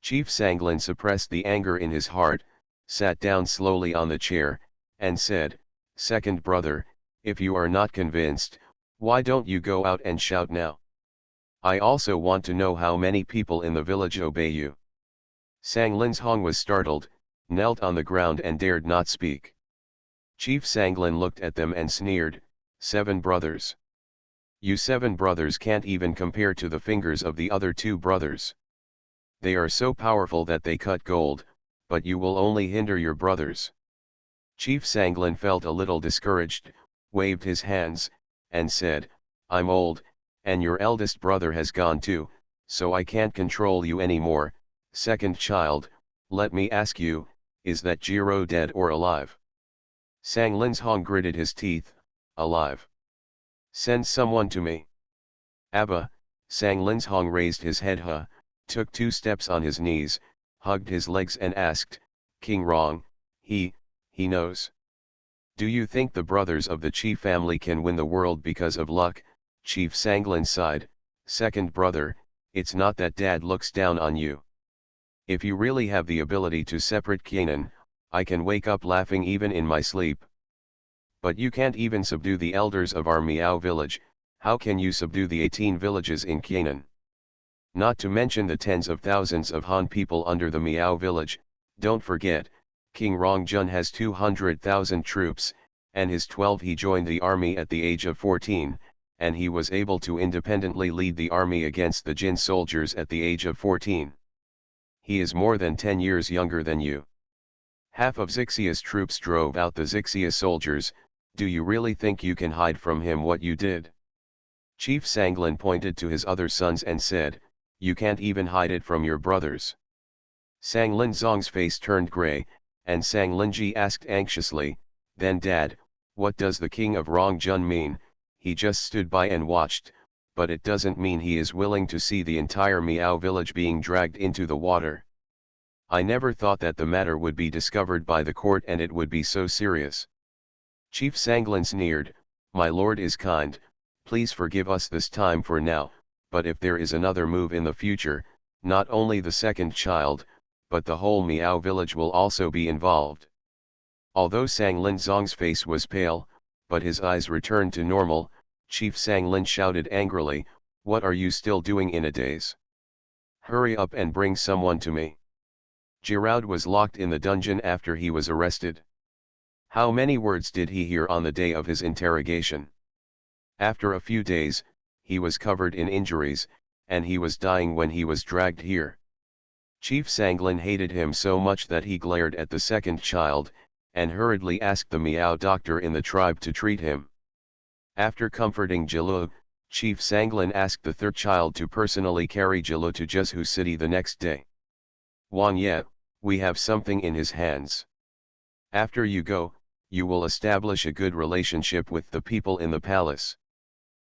Chief Sanglin suppressed the anger in his heart, sat down slowly on the chair, and said, "Second brother, if you are not convinced, why don't you go out and shout now? I also want to know how many people in the village obey you." Sang Linzhong was startled, knelt on the ground and dared not speak. Chief Sanglin looked at them and sneered, "7 brothers. You 7 brothers can't even compare to the fingers of the other 2 brothers. They are so powerful that they cut gold, but you will only hinder your brothers." Chief Sanglin felt a little discouraged, waved his hands, and said, "I'm old, and your eldest brother has gone too, so I can't control you anymore. Second child, let me ask you, is that Jiro dead or alive?" Sang Linzhong gritted his teeth, "Alive. Send someone to me." "Abba," Sang Linzhong raised his head, took 2 steps on his knees, hugged his legs and asked, "King Rong, he knows. Do you think the brothers of the Chi family can win the world because of luck?" Chief Sanglin sighed, "Second brother, it's not that Dad looks down on you. If you really have the ability to separate Kainan, I can wake up laughing even in my sleep. But you can't even subdue the elders of our Miao village. How can you subdue the 18 villages in Kainan? Not to mention the tens of thousands of Han people under the Miao village. Don't forget, King Rongjun has 200,000 troops, and his 12 he joined the army at the age of 14, and he was able to independently lead the army against the Jin soldiers at the age of 14. He is more than 10 years younger than you. Half of Xixia's troops drove out the Xixia soldiers. Do you really think you can hide from him what you did?" Chief Sanglin pointed to his other sons and said, "You can't even hide it from your brothers." Sang Linzong's face turned grey, and Sang Linji asked anxiously, "Then Dad, what does the king of Rongjun mean? He just stood by and watched, but it doesn't mean he is willing to see the entire Miao village being dragged into the water. I never thought that the matter would be discovered by the court and it would be so serious." Chief Sanglin sneered, "My lord is kind, please forgive us this time for now, but if there is another move in the future, not only the second child, but the whole Miao village will also be involved." Although Sang Linzong's face was pale, but his eyes returned to normal, Chief Sanglin shouted angrily, "What are you still doing in a daze? Hurry up and bring someone to me." Giraud was locked in the dungeon after he was arrested. How many words did he hear on the day of his interrogation? After a few days, he was covered in injuries, and he was dying when he was dragged here. Chief Sanglin hated him so much that he glared at the second child, and hurriedly asked the Miao doctor in the tribe to treat him. After comforting Jilu, Chief Sanglin asked the third child to personally carry Jilu to Jezhu city the next day. "Wang Ye, we have something in his hands. After you go, you will establish a good relationship with the people in the palace."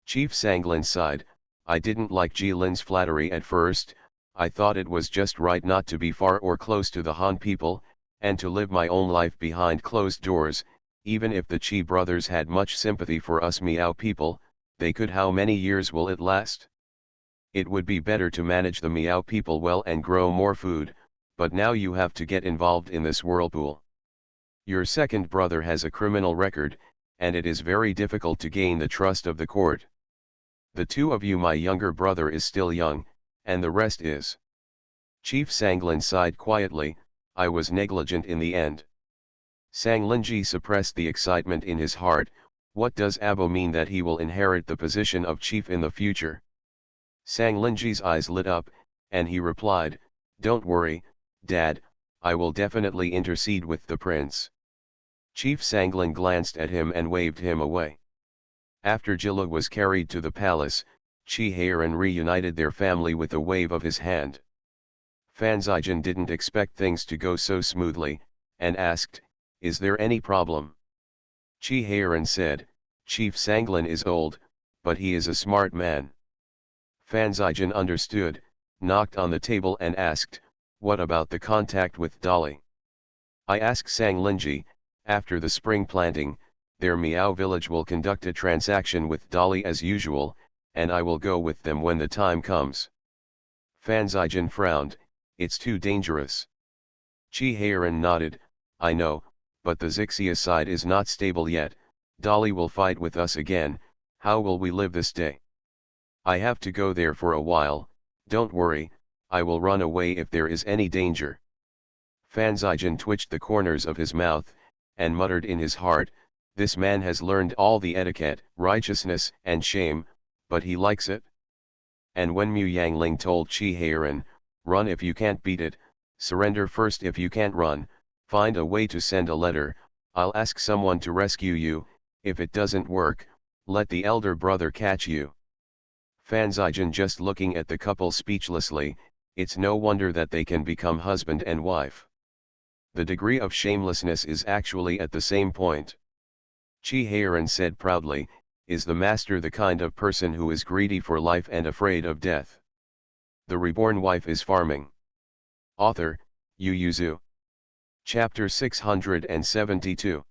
Chief Sanglin sighed, "I didn't like Jilin's flattery at first. I thought it was just right not to be far or close to the Han people, and to live my own life behind closed doors. Even if the Chi brothers had much sympathy for us Miao people, they could. How many years will it last? It would be better to manage the Miao people well and grow more food, but now you have to get involved in this whirlpool. Your second brother has a criminal record, and it is very difficult to gain the trust of the court. The 2 of you, my younger brother is still young, and the rest is." Chief Sanglin sighed quietly, "I was negligent in the end." Sang Linji suppressed the excitement in his heart. What does Abo mean that he will inherit the position of chief in the future? Sang Linji's eyes lit up, and he replied, "Don't worry, Dad, I will definitely intercede with the prince." Chief Sanglin glanced at him and waved him away. After Jilu was carried to the palace, Chi Heiran reunited their family with a wave of his hand. Fan Zijin didn't expect things to go so smoothly, and asked, "Is there any problem?" Chi Heiran said, "Chief Sanglin is old, but he is a smart man." Fan Zijin understood, knocked on the table and asked, "What about the contact with Dolly?" "I asked Sang Linji, After the spring planting, their Meow village will conduct a transaction with Dolly as usual, and I will go with them when the time comes. Fanzijin frowned, it's too dangerous. Chi Heiran nodded, I know, but the Zixia side is not stable yet, Dolly will fight with us again, how will we live this day? I have to go there for a while, don't worry, I will run away if there is any danger. Fanzijin twitched the corners of his mouth, and muttered in his heart, this man has learned all the etiquette, righteousness and shame, but he likes it. And when Mu Yangling told Chi Heiran, run if you can't beat it, surrender first if you can't run, find a way to send a letter, I'll ask someone to rescue you, if it doesn't work, let the elder brother catch you. Fanzijin just looking at the couple speechlessly, it's no wonder that they can become husband and wife. The degree of shamelessness is actually at the same point. Chi Heiran said proudly, is the master the kind of person who is greedy for life and afraid of death? The reborn wife is farming. Author, Yu Yuzu. Chapter 672.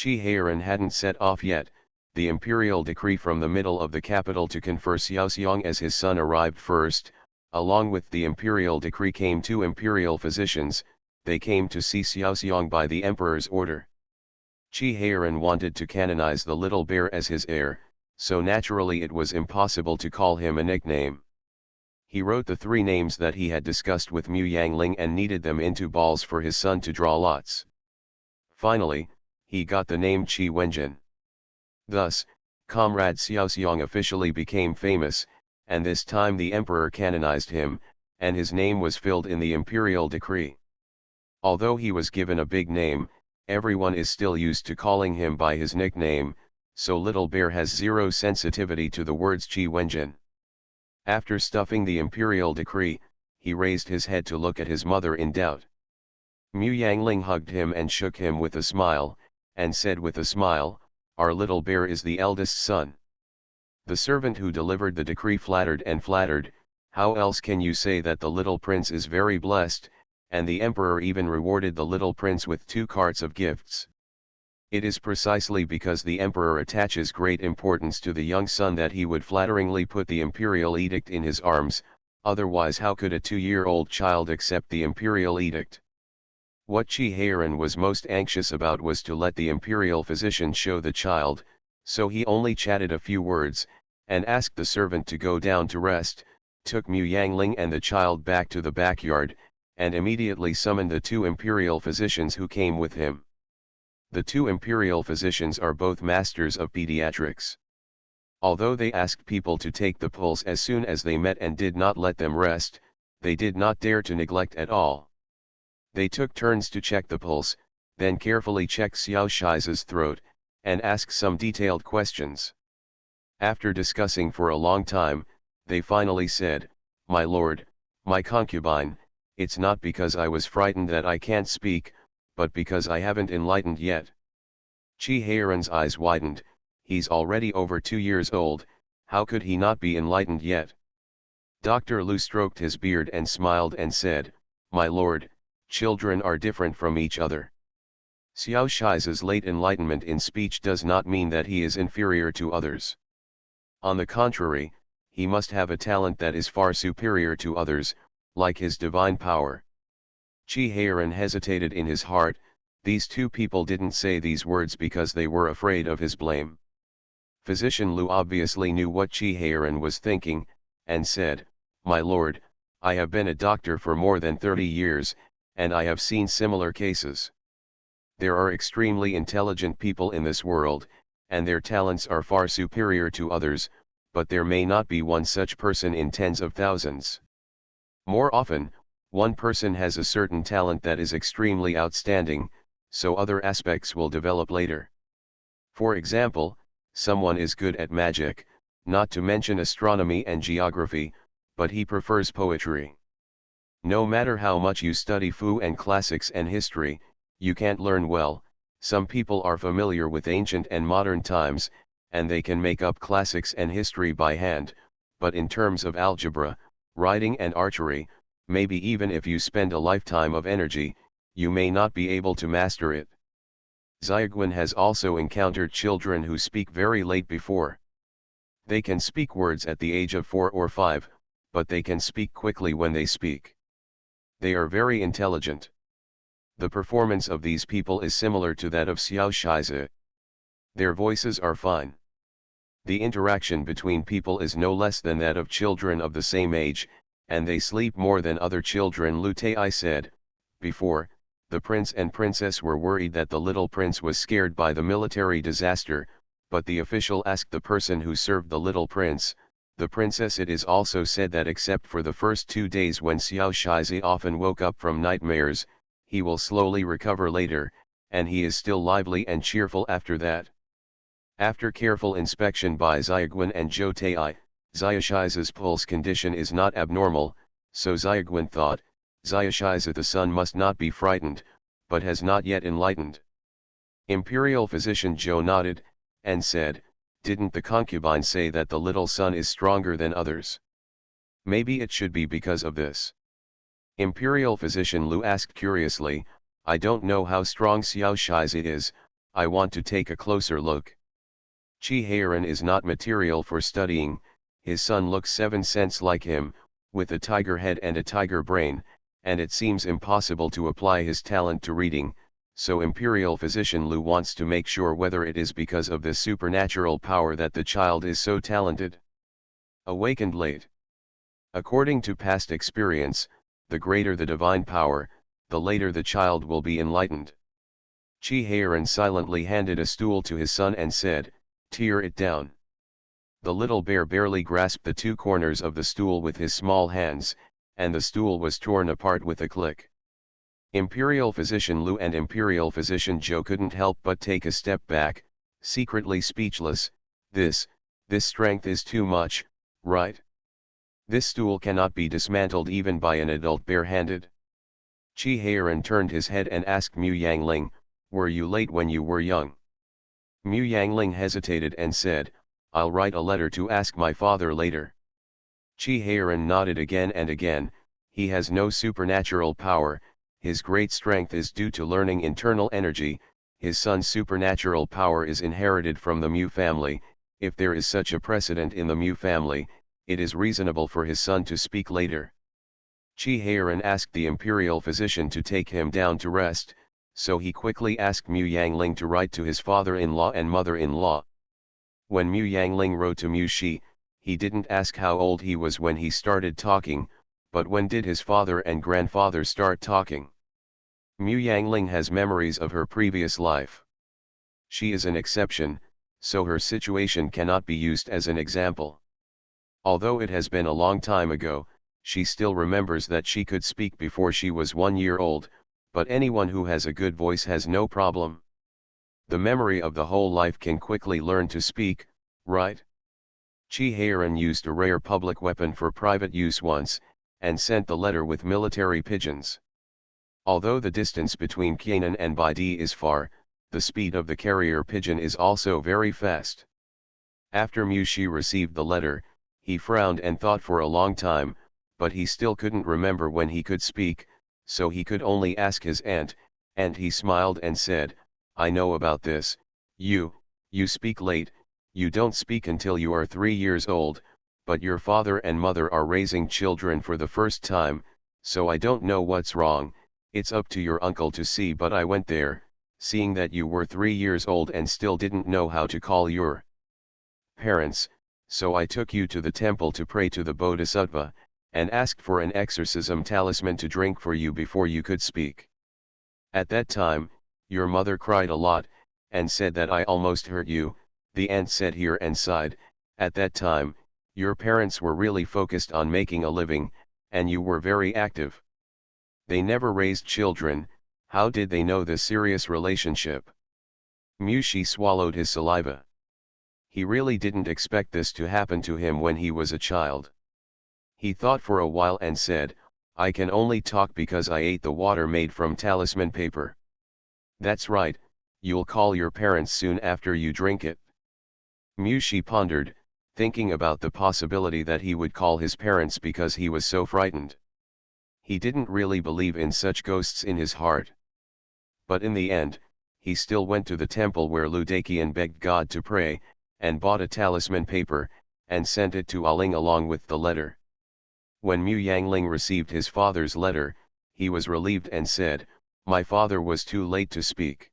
Chi Heiran hadn't set off yet, the imperial decree from the middle of the capital to confer Xiaoxiang as his son arrived first. Along with the imperial decree came two imperial physicians, they came to see Xiaoxiang by the emperor's order. Chi Heiran wanted to canonize the little bear as his heir, so naturally it was impossible to call him a nickname. He wrote the three names that he had discussed with Mu Yangling and kneaded them into balls for his son to draw lots. Finally, he got the name Qi Wenjin. Thus, Comrade Xiaoxiang officially became famous, and this time the emperor canonized him, and his name was filled in the imperial decree. Although he was given a big name, everyone is still used to calling him by his nickname, so Little Bear has zero sensitivity to the words Qi Wenjin. After stuffing the imperial decree, he raised his head to look at his mother in doubt. Mu Yangling hugged him and shook him with a smile, and said with a smile, our Little Bear is the eldest son. The servant who delivered the decree flattered and flattered, how else can you say that the little prince is very blessed, and the emperor even rewarded the little prince with 2 carts of gifts. It is precisely because the emperor attaches great importance to the young son that he would flatteringly put the imperial edict in his arms, otherwise how could a 2-year-old child accept the imperial edict? What Chi Heiran was most anxious about was to let the imperial physician show the child, so he only chatted a few words, and asked the servant to go down to rest, took Mu Yangling and the child back to the backyard, and immediately summoned the 2 imperial physicians who came with him. The 2 imperial physicians are both masters of pediatrics. Although they asked people to take the pulse as soon as they met and did not let them rest, they did not dare to neglect at all. They took turns to check the pulse, then carefully check Xiao Shize's throat, and ask some detailed questions. After discussing for a long time, they finally said, my lord, my concubine, it's not because I was frightened that I can't speak, but because I haven't enlightened yet. Chi Heiran's eyes widened, he's already over 2 years old, how could he not be enlightened yet? Dr. Lu stroked his beard and smiled and said, my lord, children are different from each other. Xiao Shize's late enlightenment in speech does not mean that he is inferior to others. On the contrary, he must have a talent that is far superior to others, like his divine power. Chi Heiran hesitated in his heart, these 2 people didn't say these words because they were afraid of his blame. Physician Lu obviously knew what Chi Heiran was thinking, and said, my lord, I have been a doctor for more than 30 years, and I have seen similar cases. There are extremely intelligent people in this world, and their talents are far superior to others, but there may not be one such person in tens of thousands. More often, one person has a certain talent that is extremely outstanding, so other aspects will develop later. For example, someone is good at magic, not to mention astronomy and geography, but he prefers poetry. No matter how much you study Fu and classics and history, you can't learn well. Some people are familiar with ancient and modern times, and they can make up classics and history by hand, but in terms of algebra, writing and archery, maybe even if you spend a lifetime of energy, you may not be able to master it. Xiaoguan has also encountered children who speak very late before. They can speak words at the age of 4 or 5, but they can speak quickly when they speak. They are very intelligent. The performance of these people is similar to that of Xiao Shizi. Their voices are fine. The interaction between people is no less than that of children of the same age, and they sleep more than other children. Lu Tai said. Before, the prince and princess were worried that the little prince was scared by the military disaster, but the official asked the person who served the little prince, the princess. It is also said that except for the first 2 days when Xiao Shizi often woke up from nightmares, he will slowly recover later, and he is still lively and cheerful after that. After careful inspection by Xiaoguan and Zhou Tai, Xiao Shizi's pulse condition is not abnormal, so Xiaoguan thought, Xiao Shizi the son must not be frightened, but has not yet enlightened. Imperial physician Zhou nodded, and said, didn't the concubine say that the little son is stronger than others? Maybe it should be because of this. Imperial physician Lu asked curiously, I don't know how strong Xiao Shizi is, I want to take a closer look. Qi Heiran is not material for studying, his son looks 7 cents like him, with a tiger head and a tiger brain, and it seems impossible to apply his talent to reading, so Imperial physician Lu wants to make sure whether it is because of this supernatural power that the child is so talented. Awakened late. According to past experience, the greater the divine power, the later the child will be enlightened. Qi Heiran silently handed a stool to his son and said, tear it down. The little bear barely grasped the 2 corners of the stool with his small hands, and the stool was torn apart with a click. Imperial physician Lu and Imperial physician Zhou couldn't help but take a step back, secretly speechless. This strength is too much, right? This stool cannot be dismantled even by an adult bare-handed. Qi Heiran turned his head and asked Mu Yangling, were you late when you were young? Mu Yangling hesitated and said, I'll write a letter to ask my father later. Qi Heiran nodded again and again, he has no supernatural power, his great strength is due to learning internal energy, his son's supernatural power is inherited from the Mu family. If there is such a precedent in the Mu family, it is reasonable for his son to speak later. Qi Heiran asked the imperial physician to take him down to rest, so he quickly asked Mu Yangling to write to his father-in-law and mother-in-law. When Mu Yangling wrote to Mu Shi, he didn't ask how old he was when he started talking, but when did his father and grandfather start talking. Mu Yangling has memories of her previous life. She is an exception, so her situation cannot be used as an example. Although it has been a long time ago, she still remembers that she could speak before she was 1 year old, but anyone who has a good voice has no problem. The memory of the whole life can quickly learn to speak, right? Qi Heiran used a rare public weapon for private use once, and sent the letter with military pigeons. Although the distance between Qianan and Baidi is far, the speed of the carrier pigeon is also very fast. After Mu Shi received the letter, he frowned and thought for a long time, but he still couldn't remember when he could speak, so he could only ask his aunt, and he smiled and said, I know about this, you speak late, you don't speak until you are 3 years old, but your father and mother are raising children for the first time, so I don't know what's wrong, it's up to your uncle to see, but I went there, seeing that you were 3 years old and still didn't know how to call your parents, so I took you to the temple to pray to the Bodhisattva, and asked for an exorcism talisman to drink for you before you could speak. At that time, your mother cried a lot, and said that I almost hurt you, the aunt said here and sighed. At that time, your parents were really focused on making a living, and you were very active. They never raised children, how did they know this serious relationship? Mu Shi swallowed his saliva. He really didn't expect this to happen to him when he was a child. He thought for a while and said, I can only talk because I ate the water made from talisman paper. That's right, you'll call your parents soon after you drink it. Mu Shi pondered, thinking about the possibility that he would call his parents because he was so frightened. He didn't really believe in such ghosts in his heart. But in the end, he still went to the temple where Lu Daqian begged God to pray, and bought a talisman paper, and sent it to Aling along with the letter. When Mu Yangling received his father's letter, he was relieved and said, "My father was too late to speak."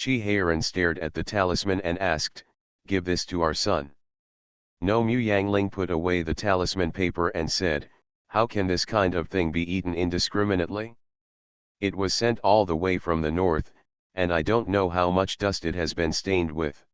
Chi Heiran stared at the talisman and asked, "Give this to our son." No, Mu Yangling put away the talisman paper and said, "How can this kind of thing be eaten indiscriminately? It was sent all the way from the north, and I don't know how much dust it has been stained with."